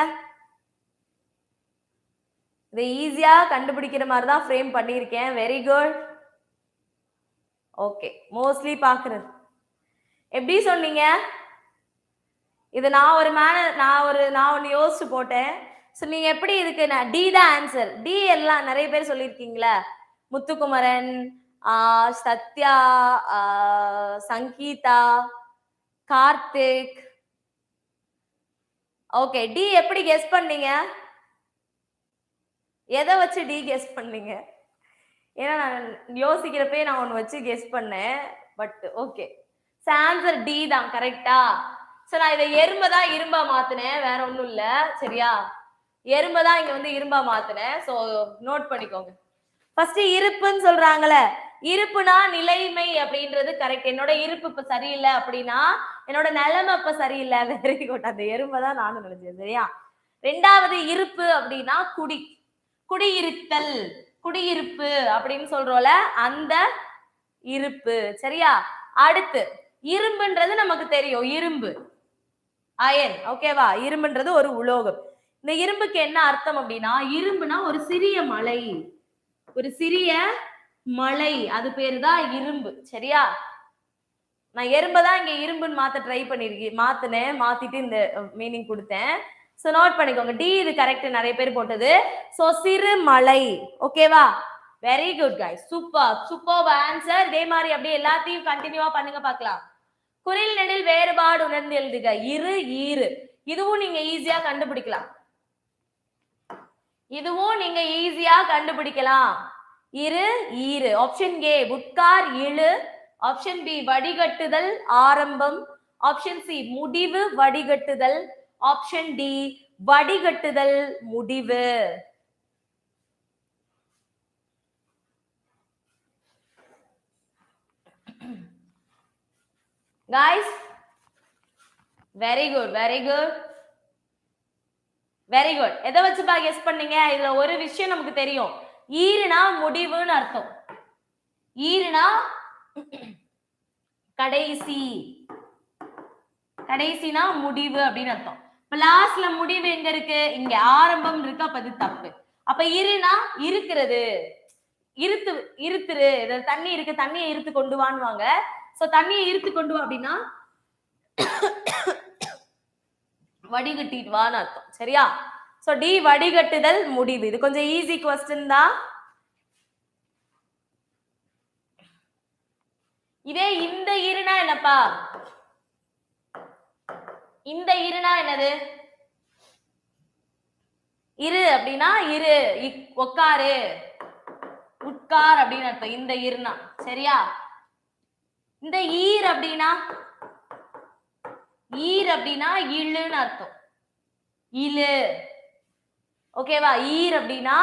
இதை ஈஸியா கண்டுபிடிக்கிற மாதிரி தான் ஃப்ரேம் பண்ணியிருக்கேன். Very good. ஓகே, மோஸ்ட்லி பார்க்குறது எப்படி சொன்னீங்க? இது நான் ஒன்று யோசிச்சு போட்டேன். ஸோ நீங்க எப்படி இதுக்கு நான் டி தான் ஆன்சர். டி எல்லாம் நிறைய பேர் சொல்லியிருக்கீங்களா? முத்துக்குமரன், சத்யா, சங்கீதா, கார்த்திக், ஓகே, டி எப்படி கெஸ் பண்ணீங்க? எதை வச்சு டி கெஸ் பண்ணீங்க? ஏன்னா நான் யோசிக்கிறப்பே நான் ஒன்று வச்சு கெஸ் பண்ணேன். பட் ஓகே, ஆன்சர் டி தான். கரெக்டா? சோ நான் இதை எறும்பை தான் இரும்பா மாத்தினேன், வேற ஒண்ணும் இல்ல. சரியா? எறும்பை தான் இங்க வந்து இரும்பா மாத்தினேன். சோ நோட் பண்ணிக்கோங்க. ஃபர்ஸ்ட் இருப்புன்னு சொல்றாங்கல்ல, இருப்புனா நிலைமை அப்படின்றது கரெக்ட். என்னோட இருப்பு இப்ப சரியில்லை அப்படின்னா என்னோட நிலைமை இப்ப சரியில்லை. Very good. அந்த எறும்பை தான் நானும் நினைச்சேன். சரியா? ரெண்டாவது இருப்பு அப்படின்னா குடியிருத்தல், குடியிருப்பு அப்படின்னு சொல்றோம்ல, அந்த இருப்பு. சரியா? அடுத்து இரும்புன்றது நமக்கு தெரியும், இரும்பு அயன். ஓகேவா? இரும்புன்றது ஒரு உலோகம். இந்த இரும்புக்கு என்ன அர்த்தம் அப்படின்னா, இரும்புனா ஒரு சிறிய மலை, ஒரு சிறிய மலை, அது பேரு தான் இரும்பு. சரியா? நான் எறும்பதான் இங்க இரும்புன்னு மாத்த ட்ரை பண்ணிருக்கேன், மாத்திட்டு இந்த மீனிங் கொடுத்தேன். சோ நோட் பண்ணிக்கோங்க. டி இது கரெக்ட், நிறைய பேர் போட்டது. சோ சிறு மலை. ஓகேவா? Very good guys, super super answer. இதே மாதிரி அப்படியே எல்லாத்தையும் கண்டினியூவா பண்ணுங்க பார்க்கலாம். குறில் நெடில் வேறுபாடு உணர்ந்து எழுதுக. இரு ஈறு, இதுவும் நீங்க ஈஸியா கண்டுபிடிக்கலாம். இதுவும் நீங்க ஈஸியா கண்டுபிடிக்கலாம். இரு ஈறு. ஆப்ஷன் ஏ உட்கார் இழு, ஆப்ஷன் பி வடிகட்டுதல் ஆரம்பம், ஆப்ஷன் சி முடிவு வடிகட்டுதல், ஆப்ஷன் டி வடிகட்டுதல் முடிவு. guys, very good, very good, very good. எதை வச்சுப்பா கெஸ் பண்ணீங்க? இதுல ஒரு விஷயம் நமக்கு தெரியும், ஈறுனா முடிவுன்னு அர்த்தம். ஈறுனா கடைசி, கடைசினா முடிவு அப்படின்னு அர்த்தம். இப்ப லாஸ்ட்ல முடிவு எங்க இருக்கு? இங்க ஆரம்பம் இருக்கு. அப்ப இது தப்பு. அப்ப இருனா இருக்கிறது, இருத்துரு, தண்ணி இருக்கு, தண்ணியை இருத்து கொண்டு வாங்குவாங்க. சோ தண்ணியை இருத்து கொண்டு வா அப்படின்னா வடிகட்டிட்டு வான்னு அர்த்தம். சரியா? சோ டி வடிகட்டுதல் முடிவு. இது கொஞ்சம் ஈஸி क्वेश्चन தான். இதே இந்த இருனா என்னப்பா? இந்த இருனா என்னது? இரு அப்படின்னா இரு, உட்காரு, உட்கார் அப்படின்னு அர்த்தம் இந்த இருனா. சரியா? இந்த ஈர் அப்படின்னா, ஈர் அப்படின்னா இழுன்னு அர்த்தம், இழு. ஓகேவா? ஈர் அப்படின்னா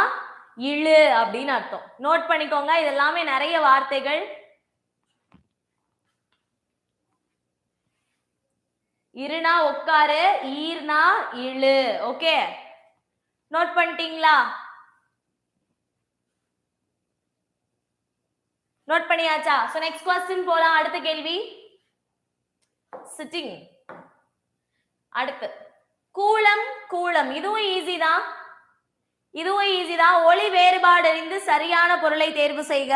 இழு அப்படின்னு அர்த்தம். நோட் பண்ணிக்கோங்க. இது எல்லாமே நிறைய வார்த்தைகள். இருனா உட்காரு, ஈர்னா இழு. ஓகே, நோட் பண்ணிட்டீங்களா? நோட் பண்ணியாச்சா? சோ நெக்ஸ்ட் क्वेश्चन போலாம். அடுத்த கேள்வி சிட்டிங். அடுத்து கூலம், கூலம். இதுவும் ஈஸி தான், இதுவும் ஈஸி தான். ஒளி வேறுபாடு அறிந்து சரியான பொருளை தேர்வு செய்க.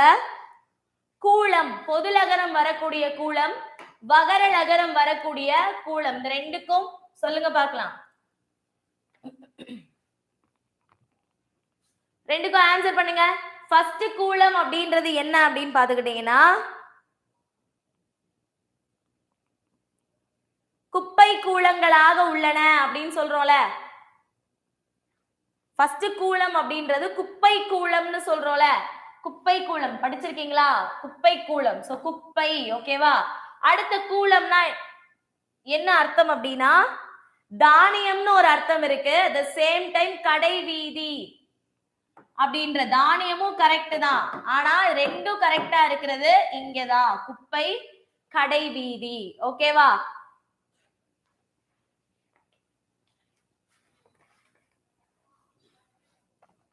கூலம், பொதுலகரம் வரக்கூடிய கூலம், வகர லகரம் வரக்கூடிய கூலம். இந்த ரெண்டுக்கும் சொல்லுங்க பார்க்கலாம். ரெண்டுக்கும் ஆன்சர் பண்ணுங்க. ஃபர்ஸ்ட் கூலம் அப்படின்றது என்ன அப்படின்னு பாத்துக்கிட்டீங்கன்னா, குப்பை கூலங்களாக உள்ளன அப்படின்னு சொல்றோம்ல. ஃபர்ஸ்ட் கூலம் அப்படின்றது குப்பை கூலம்னு சொல்றோம்ல. குப்பை கூலம் படிச்சிருக்கீங்களா? குப்பை கூலம். சோ குப்பை. ஓகேவா? அடுத்த கூலம்னா என்ன அர்த்தம் அப்படின்னா, தானியம்னு ஒரு அர்த்தம் இருக்கு. at the same time கடை வீதி அப்படின்ற தானியமும் கரெக்ட் தான். ஆனா ரெண்டும் கரெக்டா இருக்கிறது இங்கதான், குப்பை கடை வீதி. ஓகேவா?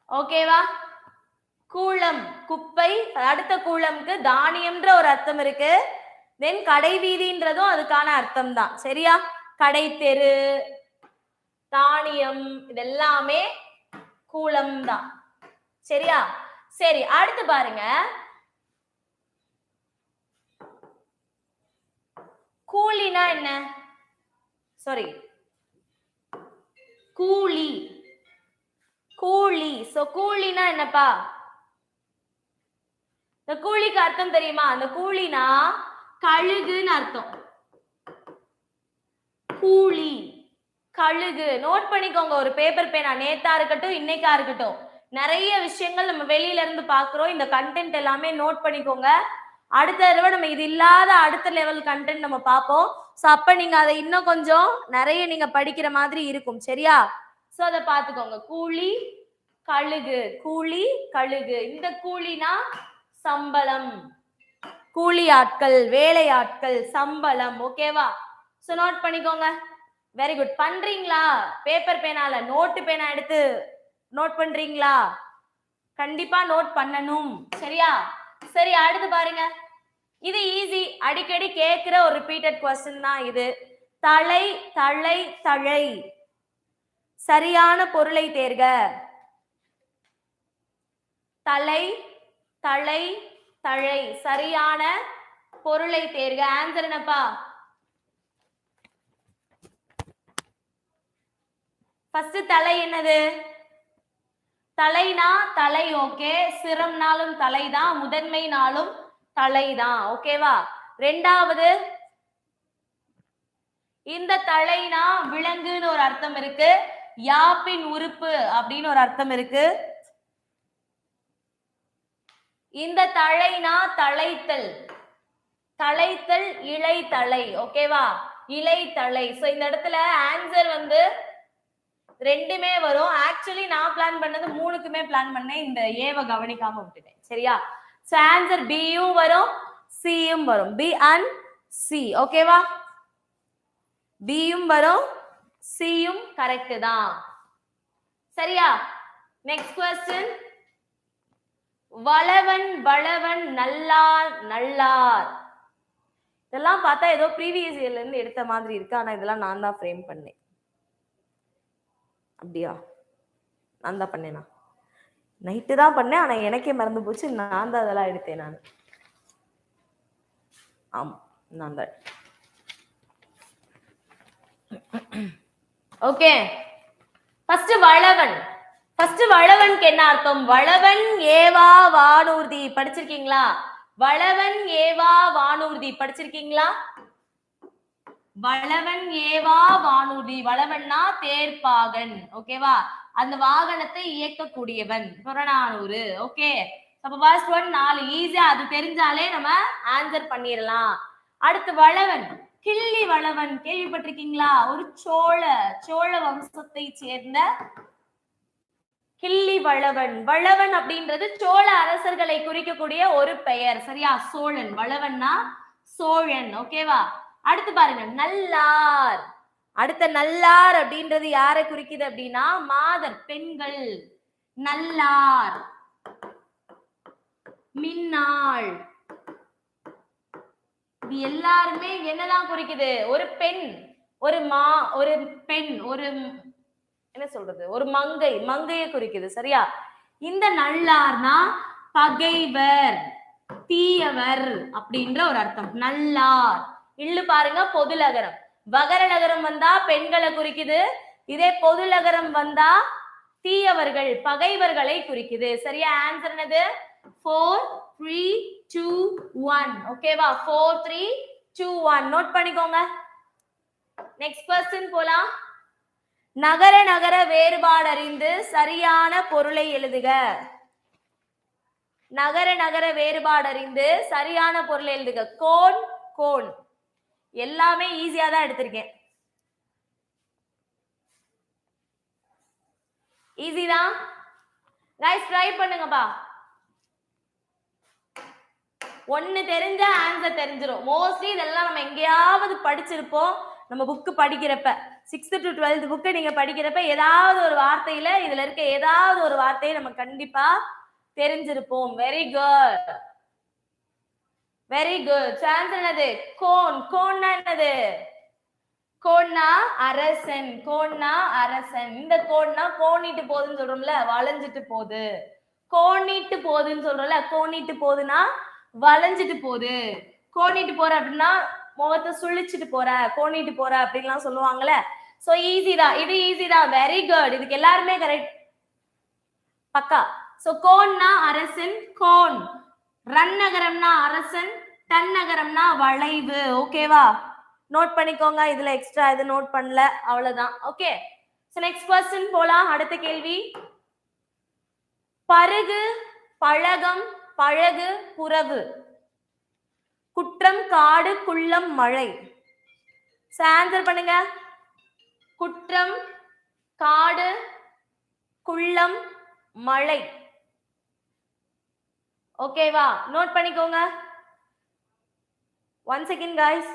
ஓகேவா? கூலம் குப்பை, அடுத்த கூலம்க்கு தானியம்ன்ற ஒரு அர்த்தம் இருக்கு. தென் கடை வீதின்றதும் அதுக்கான அர்த்தம் தான். சரியா? கடை தெரு, தானியம், இதெல்லாமே கூலம் தான். சரியா? சரி, அடுத்து பாருங்க. கூலினா என்ன? சாரி, கூலி, கூலி. சோ கூலினா என்னப்பா? இந்த கூலிக்கு அர்த்தம் தெரியுமா? அந்த கூலினா கழுகுன்னு அர்த்தம். கூலி கழுகு. நோட் பண்ணிக்கோங்க. ஒரு பேப்பர் பேனா நேத்தா இருக்கட்டும் இன்னைக்கா இருக்கட்டும் நிறைய விஷயங்கள் நம்ம வெளியில இருந்து பாக்குறோம். இந்த கண்டென்ட் எல்லாமே நோட் பண்ணிக்கோங்க. அடுத்த தடவை நம்ம இது இல்லாத அடுத்த லெவல் கண்டென்ட் நம்ம பார்ப்போம். சோ அப்ப நீங்க அதை இன்னும் கொஞ்சம் நிறைய நீங்க படிக்கிற மாதிரி இருக்கும். சரியா? சோ அதை பார்த்துக்கோங்க. கூலி கழுகு. கூலி கழுகு. இந்த கூலினா சம்பளம். கூலி ஆட்கள், வேலை ஆட்கள், சம்பளம். ஓகேவா? சோ நோட் பண்ணிக்கோங்க. Very good. பண்றீங்களா? பேப்பர் பேனால நோட்டு பேனா எடுத்து நோட் பண்றீங்களா? கண்டிப்பா நோட் பண்ணணும். சரியா? சரி, அடுத்து பாருங்க. இது ஈஸி, அடிக்கடி கேட்கிற ஒரு ரிப்பீட்டட் क्वेश्चन தான் இது. தலை தலை தழை. சரியான பொருளை தேர்க. தலை தலை தழை. சரியான பொருளை தேர்க. ஆன்சர் என்னப்பா? ஃபர்ஸ்ட் தலை என்னது? தலைனா தலை. ஓகே. சிரம்னாலும் தலைதான், முதன்மைனாலும் தலைதான். ஓகேவா? ரெண்டாவது இந்த தலைனா விலங்குன்னு ஒரு அர்த்தம் இருக்கு. யாப்பின் உறுப்பு அப்படின்னு ஒரு அர்த்தம் இருக்கு. இந்த தழைனா தழைத்தல். தழைத்தல் இலை தலை. ஓகேவா? இலை தலை. சோ இந்த இடத்துல ஆன்சர் வந்து ரெண்டுமே வரும். ஆக்சுவலி நான் பிளான் பண்ணது மூணுக்குமே பிளான் பண்ணேன். இந்த ஏவை கவனிக்காம விட்டுட்டேன். சரியா? சோ ஆன்சர் பியும் வரும் சியும் வரும். B and C. ஓகேவா? பியும் வரும் சியும் கரெக்ட் தான். சரியா? Next question. வளவன் வளவன் நல்லார் நல்லார். இதெல்லாம் பார்த்தா ஏதோ ப்ரீவியஸ் இயர்ல இருந்து எடுத்த மாதிரி இருக்கு. ஆனா இதெல்லாம் நான் தான் ஃப்ரேம் பண்ணேன். அப்படியா? நான் தான் பண்ணேனா? நைட்டு தான் பண்ணேன். ஆனா எனக்கே மறந்து போச்சு. நான் தான் அதெல்லாம் எடுத்தேன். நான் ஆமா, நான் தான். ஓகே. ஃபர்ஸ்ட் வளவன். ஃபர்ஸ்ட் வளவனுக்கு என்ன அர்த்தம்? வளவன் ஏவா வானூர்தி. படிச்சிருக்கீங்களா? வளவன் ஏவா வானூர்தி படிச்சிருக்கீங்களா? வளவன் ஏவா வானூர்தி. வளவன்னா தேர்ப்பாகன். ஓகேவா? அந்த வாகனத்தை இயக்கக்கூடியவன். புறநானூறு. ஓகே. அப்ப ஃபர்ஸ்ட் ஒன் 4 ஈஸியா அது தெரிஞ்சாலே நம்ம ஆன்சர் பண்ணிரலாம். அடுத்து வளவன். கிள்ளி வளவன் கேள்விப்பட்டிருக்கீங்களா? ஒரு சோழ வம்சத்தை சேர்ந்த கிள்ளி வளவன். வளவன் அப்படின்றது சோழ அரசர்களை குறிக்கக்கூடிய ஒரு பெயர். சரியா? சோழன். வளவன்னா சோழன். ஓகேவா? அடுத்து பாருங்க, நல்லார். அடுத்த நல்லார் அப்படின்றது யாரை குறிக்குது அப்படின்னா மாதர், பெண்கள். நல்லார். மின்னாள். இது எல்லாருமே என்னதான் குறிக்குது? ஒரு பெண், ஒரு பெண், ஒரு என்ன சொல்றது, ஒரு மங்கையை குறிக்குது. சரியா? இந்த நல்லார்னா பகைவர், தீயவர் அப்படின்ற ஒரு அர்த்தம். நல்லார். இல்லு பாருங்க, பொதுலகரம். வகர நகரம் வந்தா பெண்களை குறிக்குது. இதே பொதுலகரம் வந்தா தீயவர்கள், பகைவர்களை குறிக்குது. சரியா? ஆன்சர் என்னது? 4 3 2 1. ஓகேவா? 4 3 2 1 நோட் பண்ணிக்கோங்க. நெக்ஸ்ட் क्वेश्चन போலாம். நகர நகர வேறுபாடு அறிந்து சரியான பொருளை எழுதுக. நகர நகர வேறுபாடு அறிந்து சரியான பொருளை எழுதுக. கோன் கோன். எல்லாமே ஈஸியா தான் எடுத்திருக்கேன். ஈஸி தான். கைஸ் ட்ரை பண்ணுங்கப்பா. ஒன்னு தெரிஞ்ச ஆன்சர் தெரிஞ்சிடும். மோஸ்ட்லி இதெல்லாம் நம்ம எங்கேயாவது படிச்சிருப்போம். நம்ம புக்கு படிக்கிறப்ப 6th to 12th புக்கை நீங்க படிக்கிறப்ப ஏதாவது ஒரு வார்த்தையில இதுல இருக்க ஏதாவது ஒரு வார்த்தையை நம்ம கண்டிப்பா தெரிஞ்சிருப்போம். Very good, very good. Answer என்னது? கோன். கோன்னா என்னது? கோன்னா அரசன். கோன்னா அரசன். இந்த கோன்னா கோணிட்டு போகுதுன்னு சொல்றோம்ல, வளைஞ்சிட்டு போகுது. கோணிட்டு போகுதுன்னு சொல்றோம்ல, கோணிட்டு போகுதுன்னா வளைஞ்சிட்டு போகுது. கோணிட்டு போற அப்படின்னா முகத்தை சுழிச்சிட்டு போற, கோணிட்டு போற அப்படின்லாம் சொல்லுவாங்கல்ல. சோ ஈஸி தான், இது ஈஸி தான். Very good. இதுக்கு எல்லாருமே கரெக்ட் பக்கா. சோ கோன்னா அரசன், கோன். ரன் நகரம்னா அரசன், டன் நகரம்னா வளைவு. ஓகேவா? நோட் பண்ணிக்கோங்க. இதுல எக்ஸ்ட்ரா இது நோட் பண்ணல, அவ்வளவுதான். ஓகே, சோ நெக்ஸ்ட் क्वेश्चन போலாம். அடுத்த கேள்வி. பருகு, பழகம், பழகு, புறவு, குற்றம், காடு, குள்ளம், மழை. ஆன்சர் பண்ணுங்க. குற்றம், காடு, குள்ளம், மழை. ஓகேவா? நோட் பண்ணிக்கோங்க. 1 செகண்ட் guys.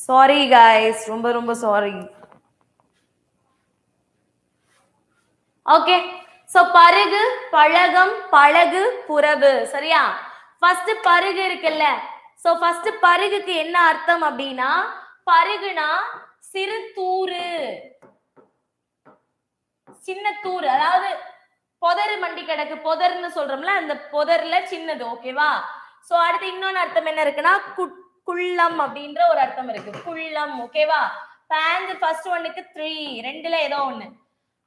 சாரி guys, ரொம்ப ரொம்ப சாரி. ஓகே, சோ பருகு, பழகம், பழகு, புறவு. சரியா? ஃபர்ஸ்ட் பருகு இருக்குல்ல, சோ ஃபர்ஸ்ட் பருகுக்கு என்ன அர்த்தம் அப்படின்னா, பருகுனா சிறு தூறு, சின்ன தூறு, அதாவது புதர் மண்டி கிடக்கு, புதர்னு சொல்றோம்ல, அந்த புதர்ல சின்னது. ஓகேவா? சோ அடுத்து இன்னொன்னு அர்த்தம் என்ன இருக்குன்னா, குள்ளம் அப்படின்ற ஒரு அர்த்தம் இருக்கு. குள்ளம். ஓகேவா? ஃபர்ஸ்ட் ஒன்னுக்கு 3, ரெண்டுல ஏதோ ஒண்ணு.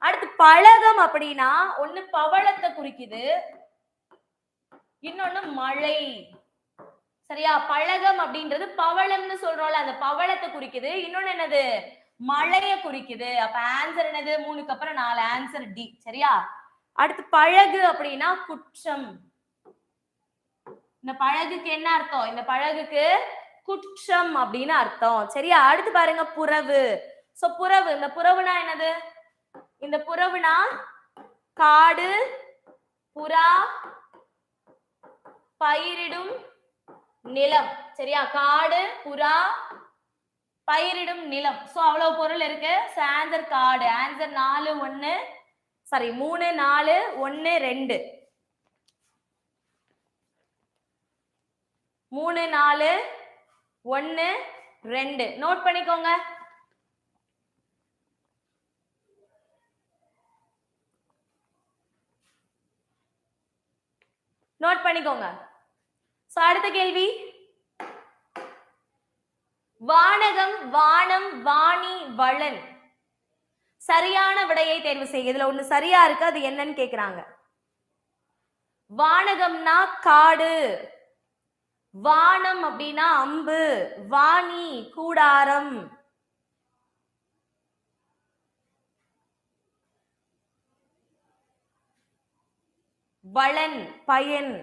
அடுத்து பழகம் அப்படின்னா ஒண்ணு பவளத்தை குறிக்குது, இன்னொன்னு மழை. சரியா? பழகம் அப்படின்றது பவளம்னு சொல்றோம்ல, அந்த பவளத்தை குறிக்குது. இன்னொன்னு என்னது? மழைய குறிக்குது. அப்ப ஆன்சர் என்னது? 3க்கு அப்புறம் 4, ஆன்சர் டி. சரியா? அடுத்து பழகு அப்படின்னா குற்றம். இந்த பழகுக்கு என்ன அர்த்தம்? இந்த பழகுக்கு குற்றம் அப்படின்னு அர்த்தம். சரியா? அடுத்து பாருங்க புறவு. சோ புறவு, இந்த புறவுனா என்னது? இந்த புறவுனா காடு, புறா, பயிரிடும் நிலம். சரியா? காடு, புறா, பயிரிடும் நிலம். சோ அவ்வளவு பொருள் இருக்கு. சோ ஆன்சர் காடு. ஆன்சர் 4 1 சாரி 3 4 1 2 3 4 1 2 நோட் பண்ணிக்கோங்க. நோட் பண்ணிக்கோங்க. சோ அடுத்த கேள்வி. வானகம், வானம், வாணி, வளன். சரியான விடையை தேர்வு செய்ய. இதுல ஒண்ணு சரியா இருக்கு, அது என்னன்னு கேக்குறாங்க. வானகம்னா காடு, வானம் அப்படின்னா அம்பு, வாணி கூடாரம், வளன் பயன்.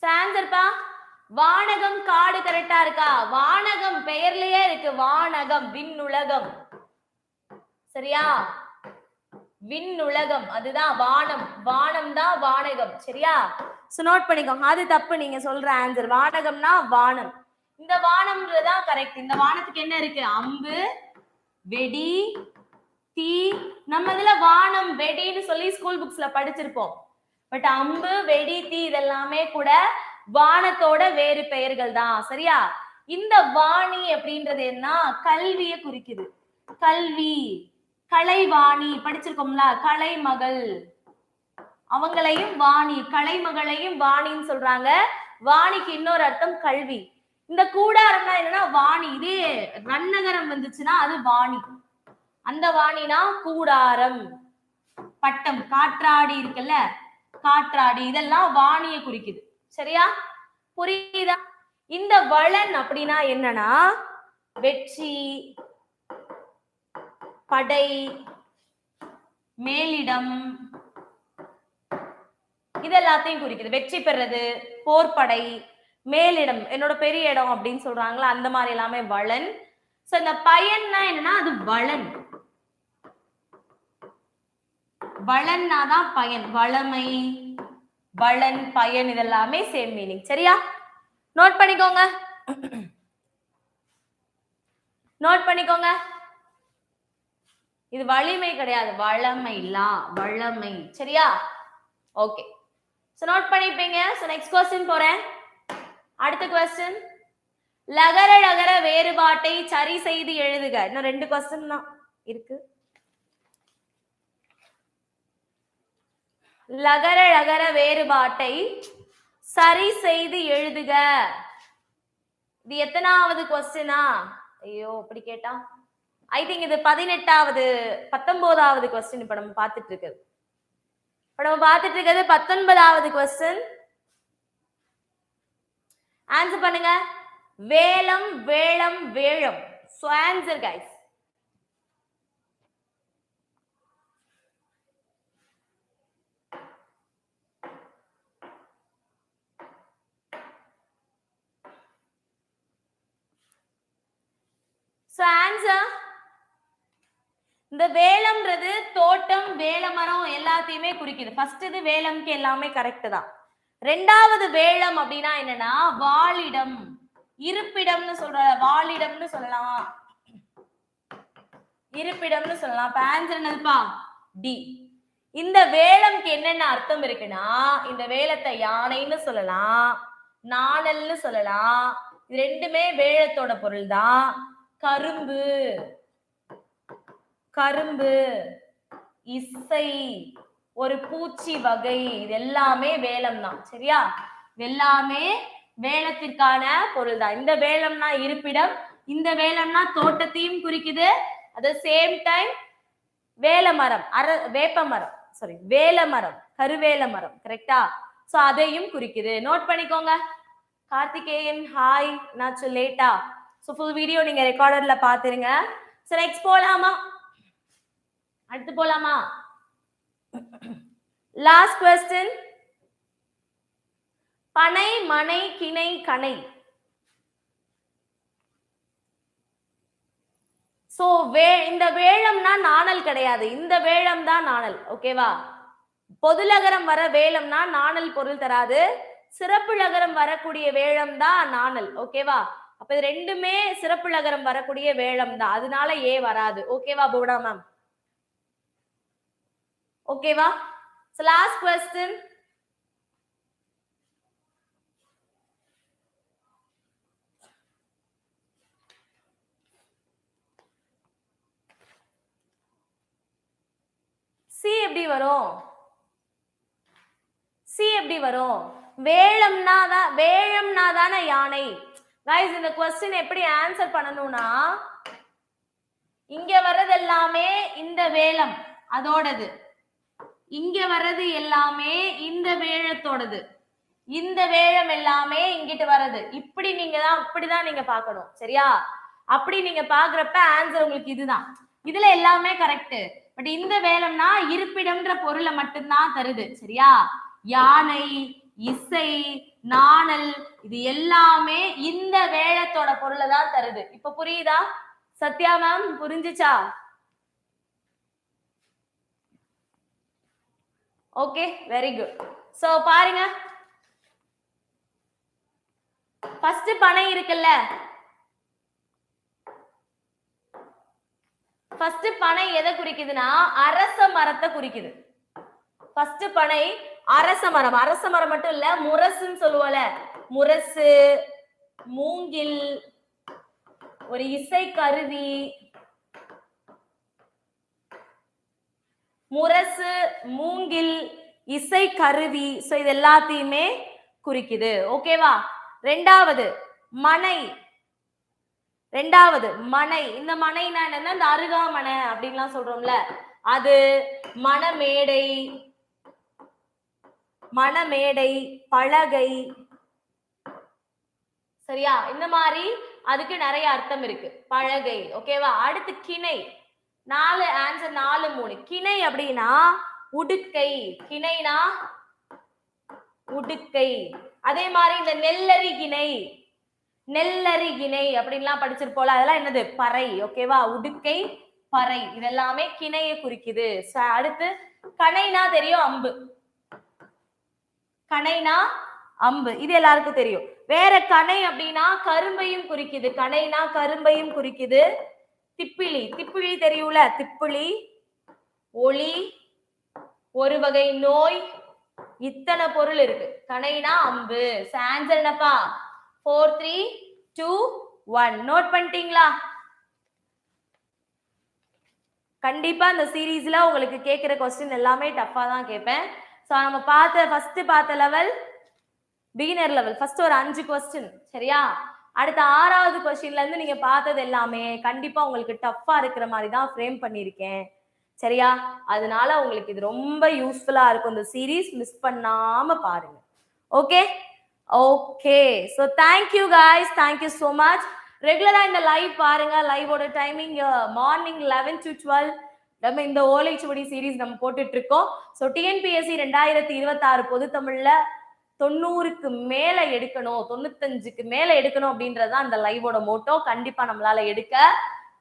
ஆன்சர்ப்பா வானகம் காடு கரெக்டா இருக்கா? வானகம் பெயர்லயே இருக்கு, வானகம் விண்ணுலகம். சரியா? விண்ணுலகம் அதுதான் வானம், வானம் தான் வானகம். சரியா? சோ நோட் பண்ணிக்கோங்க. அது தப்பு, நீங்க சொல்ற ஆன்சர். வானகம்னா வானம், இந்த வானம்ன்றதுதான் கரெக்ட். இந்த வானத்துக்கு என்ன இருக்கு? அம்பு, வெடி, தீ. நம்ம இதுல வானம் வெடின்னு சொல்லி ஸ்கூல் புக்ஸ்ல படிச்சிருப்போம். பட் அம்பு, வெடி, தீ இதெல்லாமே கூட வானத்தோட வேறு பெயர்கள் தான். சரியா? இந்த வாணி அப்படின்றது என்ன? கல்வியை குறிக்குது. கல்வி, கலைவாணி படிச்சிருக்கோம்ல, கலைமகள். அவங்களையும் வாணி, கலைமகளையும் வாணின்னு சொல்றாங்க. வாணிக்கு இன்னொரு அர்த்தம் கல்வி. இந்த கூடாரம்னா என்னன்னா வாணி. இதே ரன்னகரம் வந்துச்சுன்னா அது வாணி. அந்த வாணினா கூடாரம். பட்டம், காற்றாடி இருக்குல்ல, காற்றாடி, இதெல்லாம் வாணியை குறிக்குது. சரியா? புரியுதா? இந்த வளன் அப்படின்னா என்னன்னா வெற்றி, படை, மேலிடம், இதெல்லாத்தையும் குறிக்குது. வெற்றி பெறது, போர்படை, மேலிடம், என்னோட பெரிய இடம் அப்படின்னு சொல்றாங்களா, அந்த மாதிரி எல்லாமே வளன். சோ இந்த பயன்னா என்னன்னா அது வளன். வளன்னாதான் பயன். வளமை, வளன், பயன் இதெல்லாமே சேம் மீனிங். சரியா? நோட் பண்ணிக்கோங்க. நோட் பண்ணிக்கோங்க. இது வலிமை கிடையாது, வளமை, வளமை. சரியா? ஓகே. சோ நோட் பண்ணிப்பீங்க. சோ நெக்ஸ்ட் क्वेश्चन போறேன். அடுத்த क्वेश्चन, லகர லகர வேறுபாட்டை சரி செய்து எழுதுக. இன்னும் 2 क्वेश्चन தான் இருக்கு. லகர லகர வேறுபாட்டை சரி செய்து எழுதுக. இது எத்தனாவது क्वेश्चनா? ஐயோ இப்படி கேட்டா ஐ திங்க் இது 18வது 19வது क्वेश्चन இப்ப நம்ம பார்த்துட்டு இருக்கிறது. 19வது क्वेश्चन. ஆன்சர் பண்ணுங்க. வேலம், வேளம், வேழம். So answer guys. So answer, இந்த வேலம்ன்றது தோட்டம், வேலமரம் எல்லாத்தையுமே குறிக்குது. ஃபர்ஸ்ட் இது வேலம்க்கு எல்லாமே கரெக்ட் தான். ரெண்டாவது வேலம் அப்படின்னா என்னன்னா வாழிடம், இருப்பிடம்னு சொல்ற, வாழிடம்னு சொல்லலாம், இருப்பிடம்னு சொல்லலாம். இப்ப ஆன்சர் என்னதுப்பா? டி. இந்த வேலம்க்கு என்னென்ன அர்த்தம் இருக்குன்னா, இந்த வேலத்தை யானைன்னு சொல்லலாம், நாணல்னு சொல்லலாம். இது ரெண்டுமே வேலத்தோட பொருள் தான். கரும்பு, கரும்பு, இசை, ஒரு பூச்சி வகை, இது எல்லாமே வேலம் தான். சரியா? இது எல்லாமே வேலத்திற்கான பொருள் தான். இந்த வேலம்னா இருப்பிடம், இந்த வேலம்னா தோட்டத்தையும் குறிக்குது. அட் த சேம் டைம் வேலமரம், வேப்பமரம், சாரி வேலமரம், கருவேல மரம். கரெக்டா? சோ அதையும் குறிக்குது. நோட் பண்ணிக்கோங்க. கார்த்திகேயன் ஹாய், நாச்சு லேட்டா. சோ ஃபுல் வீடியோ நீங்க ரெக்கார்டர்ல பாத்துருங்க. சோ நெக்ஸ்ட் போலாமா? அடுத்து போலாமா? Last question. பனை, மனை, கிணை, கணை. சோ இந்த வேளம்னா நாணல் கிடையாது, இந்த வேளம் தான் நாணல். ஓகேவா? பொதுலகரம் வர வேளம்னா நாணல் பொருள் தராது. சிறப்பு லகரம் வரக்கூடிய வேளம் தான் நாணல். ஓகேவா? அப்ப இது ரெண்டுமே சிறப்பு லகரம் வரக்கூடிய வேளம் தான், அதனால ஏ வராது. ஓகேவா புவனா மேம்? ஓகேவா? So last question. சி எப்படி வரும்? சி எப்படி வரும்? வேளம்னா தான், வேழம்னா தானே யானை. गाइस இந்த क्वेश्चन எப்படி ஆன்சர் பண்ணனும்னா, இங்க வர்றது எல்லாமே இந்த வேளம் அதோடது, இங்க வர்றது எல்லாமே இந்த வேழத்தோடது, இந்த வேழம் எல்லாமே இங்கிட்டு வர்றது. இப்படி நீங்க தான், அப்படிதான் நீங்க பார்க்கணும். சரியா? அப்படி நீங்க பாக்குறப்ப ஆன்சர் உங்களுக்கு இதுதான். இதுல எல்லாமே கரெக்ட். பட் இந்த வேளம்னா இருப்பிடம்ன்ற பொருளை மட்டும்தான் தருது. சரியா? யானை, இசை, நாணல், இது எல்லாமே இந்த வேளத்தோட பொருளை தான் தருது. இப்ப புரியுதா? சத்யா மேம் புரிஞ்சுச்சா? Okay, very good. சோ பாருங்க, ஃபர்ஸ்ட் பனை இருக்குல்ல, ஃபர்ஸ்ட் பனை எதை குறிக்குதுன்னா அரச மரத்தை குறிக்குது. ஃபர்ஸ்ட் பனை அரச மரம். அரச மரம் மட்டும் இல்ல, முரசுன்னு சொல்லுவோம்ல, முரசு, மூங்கில், ஒரு இசை கருவி, முரசு, மூங்கில், இசை கருவி. சோ இது எல்லாத்தையுமே குறிக்குது. ஓகேவா? ரெண்டாவது மனை. ரெண்டாவது மனை. இந்த மனைனா என்னன்னா இந்த அருகாமனை அப்படின்லாம் சொல்றோம்ல, அது. மணமேடை, மணமேடை, பலகை. சரியா? இந்த மாதிரி அதுக்கு நிறைய அர்த்தம் இருக்கு. பலகை. ஓகேவா? அடுத்து கிணை. 4 ஆன்சர், 4 3. கிணை அப்படின்னா உடுக்கை. கிணைனா உடுக்கை. அதே மாதிரி இந்த நெல்லரிகிணை, நெல்லரிகிணை அப்படின்லாம் படிச்சிருப்போல, அதெல்லாம் என்னது? பறை. ஓகேவா? உடுக்கை, பறை, இதெல்லாமே கிணையை குறிக்குது. அடுத்து கணைனா தெரியும், அம்பு. கணைனா அம்பு, இது எல்லாருக்கும் தெரியும். வேற கணை அப்படின்னா கரும்பையும் குறிக்குது. கணைனா கரும்பையும் குறிக்குது. திப்பிலி. திப்பிலி தெரியும்ல, திப்பிலி. ஒளி, ஒரு வகை நோய், இத்தனை பொருள் இருக்கு. கணைனா அம்பு. ஆன்சர் என்னப்பா? 4 3 2 1. நோட் பண்ணிட்டீங்களா? கண்டிப்பா இந்த சீரீஸ்ல உங்களுக்கு கேட்கிற கொஸ்டின் எல்லாமே டஃபா தான் கேட்பேன். சோ நம்ம ஃபர்ஸ்ட் பார்த்த லெவல் பிகினர் லெவல். ஃபர்ஸ்ட் ஒரு 5 கொஸ்டின். சரியா? அடுத்த 6வது கொஸ்டின்ல இருந்து நீங்க பார்த்தது எல்லாமே கண்டிப்பா உங்களுக்கு டஃப்பா இருக்கிற மாதிரி தான் ஃப்ரேம் பண்ணியிருக்கேன். சரியா? அதனால உங்களுக்கு இது ரொம்ப யூஸ்ஃபுல்லா இருக்கும். இந்த சீரீஸ் மிஸ் பண்ணாம பாருங்க. Okay okay. So thank you guys, thank you so much. ரெகுலரா இந்த லைவ் பாருங்க. லைவோட டைமிங் மார்னிங் 11 to 12. நம்ம இந்த ஓலைச்சுவடி சீரீஸ் நம்ம போட்டுட்டு இருக்கோம். ஸோ டிஎன்பிஎஸ்சி 2026 பொது தமிழ்ல 90க்கு மேல எடுக்கணும், 95க்கு மேல எடுக்கணும் அப்படின்றதுதான் இந்த லைவோட மோட்டோ. கண்டிப்பா நம்மளால எடுக்க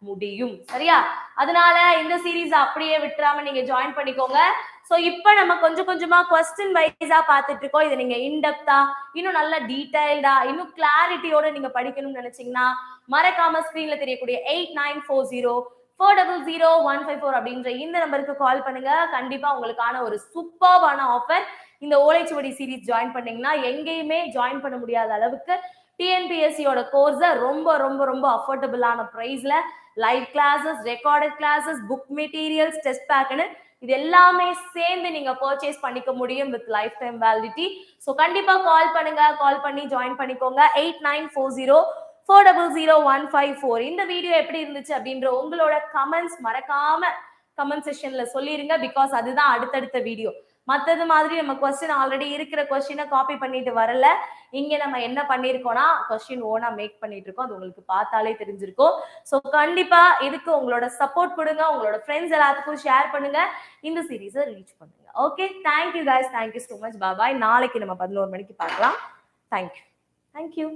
முடியும். சரியா? அதனால இந்த சீரீஸ் அப்படியே விட்டுறாம நீங்க ஜாயின் பண்ணிக்கோங்க. சோ இப்ப நம்ம கொஞ்சம் கொஞ்சமா கொஸ்டின் வைஸா பார்த்துட்டு இருக்கோம். இதை நீங்க இன்டெப்தா, இன்னும் நல்ல டீடைல்டா, இன்னும் கிளாரிட்டியோட நீங்க படிக்கணும்னு நினைச்சீங்கன்னா மறக்காம ஸ்கிரீன்ல தெரியக்கூடிய 8940-400-154 அப்படின்ற இந்த நம்பருக்கு கால் பண்ணுங்க. கண்டிப்பா உங்களுக்கான ஒரு சூப்பர்பான ஆஃபர். இந்த ஓலைச்சுவடி சீரீஸ் ஜாயின் பண்ணீங்கன்னா எங்கேயுமே ஜாயின் பண்ண முடியாத அளவுக்கு டிஎன்பிஎஸ்சியோட கோர்ஸை ரொம்ப ரொம்ப ரொம்ப அஃபோர்டபுளான பிரைஸ்ல live classes, recorded classes, book materials, test பேக்னு இது எல்லாமே சேர்ந்து நீங்க பர்ச்சேஸ் பண்ணிக்க முடியும் with lifetime validity. So கண்டிப்பா கால் பண்ணுங்க. கால் பண்ணி ஜாயின் பண்ணிக்கோங்க. 8940-400-154. இந்த வீடியோ எப்படி இருந்துச்சு அப்படின்ற உங்களோட கமெண்ட்ஸ் மறக்காம கமெண்ட் செக்ஷன்ல சொல்லிருங்க. பிகாஸ் அதுதான் அடுத்தடுத்த வீடியோ. மற்றது மாதிரி நம்ம கொஸ்டின் ஆல்ரெடி இருக்கிற கொஸ்டினை காப்பி பண்ணிட்டு வரல. இங்க நம்ம என்ன பண்ணிருக்கோம்னா கொஸ்டின் ஓனா மேக் பண்ணிட்டு இருக்கோம். அது உங்களுக்கு பார்த்தாலே தெரிஞ்சிருக்கும். ஸோ கண்டிப்பா இதுக்கு உங்களோட சப்போர்ட் கொடுங்க. உங்களோட ஃப்ரெண்ட்ஸ் எல்லாத்துக்கும் ஷேர் பண்ணுங்க. இந்த சீரீஸை ரீச் பண்ணுங்க. Okay, thank you guys, thank you so much. Bye. நாளைக்கு நம்ம 11 மணிக்கு பார்க்கலாம். Thank you thank you.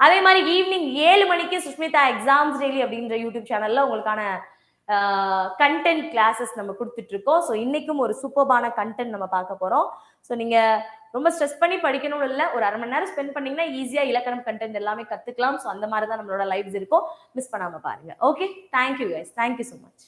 அதே மாதிரி ஈவினிங் 7 மணிக்கு சுஷ்மிதா எக்ஸாம்ஸ் டெய்லி அப்படின்ற யூடியூப் சேனல்ல உங்களுக்கான கண்டென்ட் கிளாஸஸ் நம்ம கொடுத்துட்டு இருக்கோம். ஸோ இன்னைக்கும் ஒரு சூப்பர்பான கண்டென்ட் நம்ம பார்க்க போறோம். ஸோ நீங்க ரொம்ப ஸ்ட்ரெஸ் பண்ணி படிக்கணும் இல்லை, ஒரு 1/2 மணி நேரம் ஸ்பெண்ட் பண்ணீங்கன்னா ஈஸியா இலக்கணம் கண்டென்ட் எல்லாமே கத்துக்கலாம். ஸோ அந்த மாதிரி தான் நம்மளோட லைவ்ஸ் இருக்கும். மிஸ் பண்ணாம பாருங்க. Okay, thank you guys, thank you so much.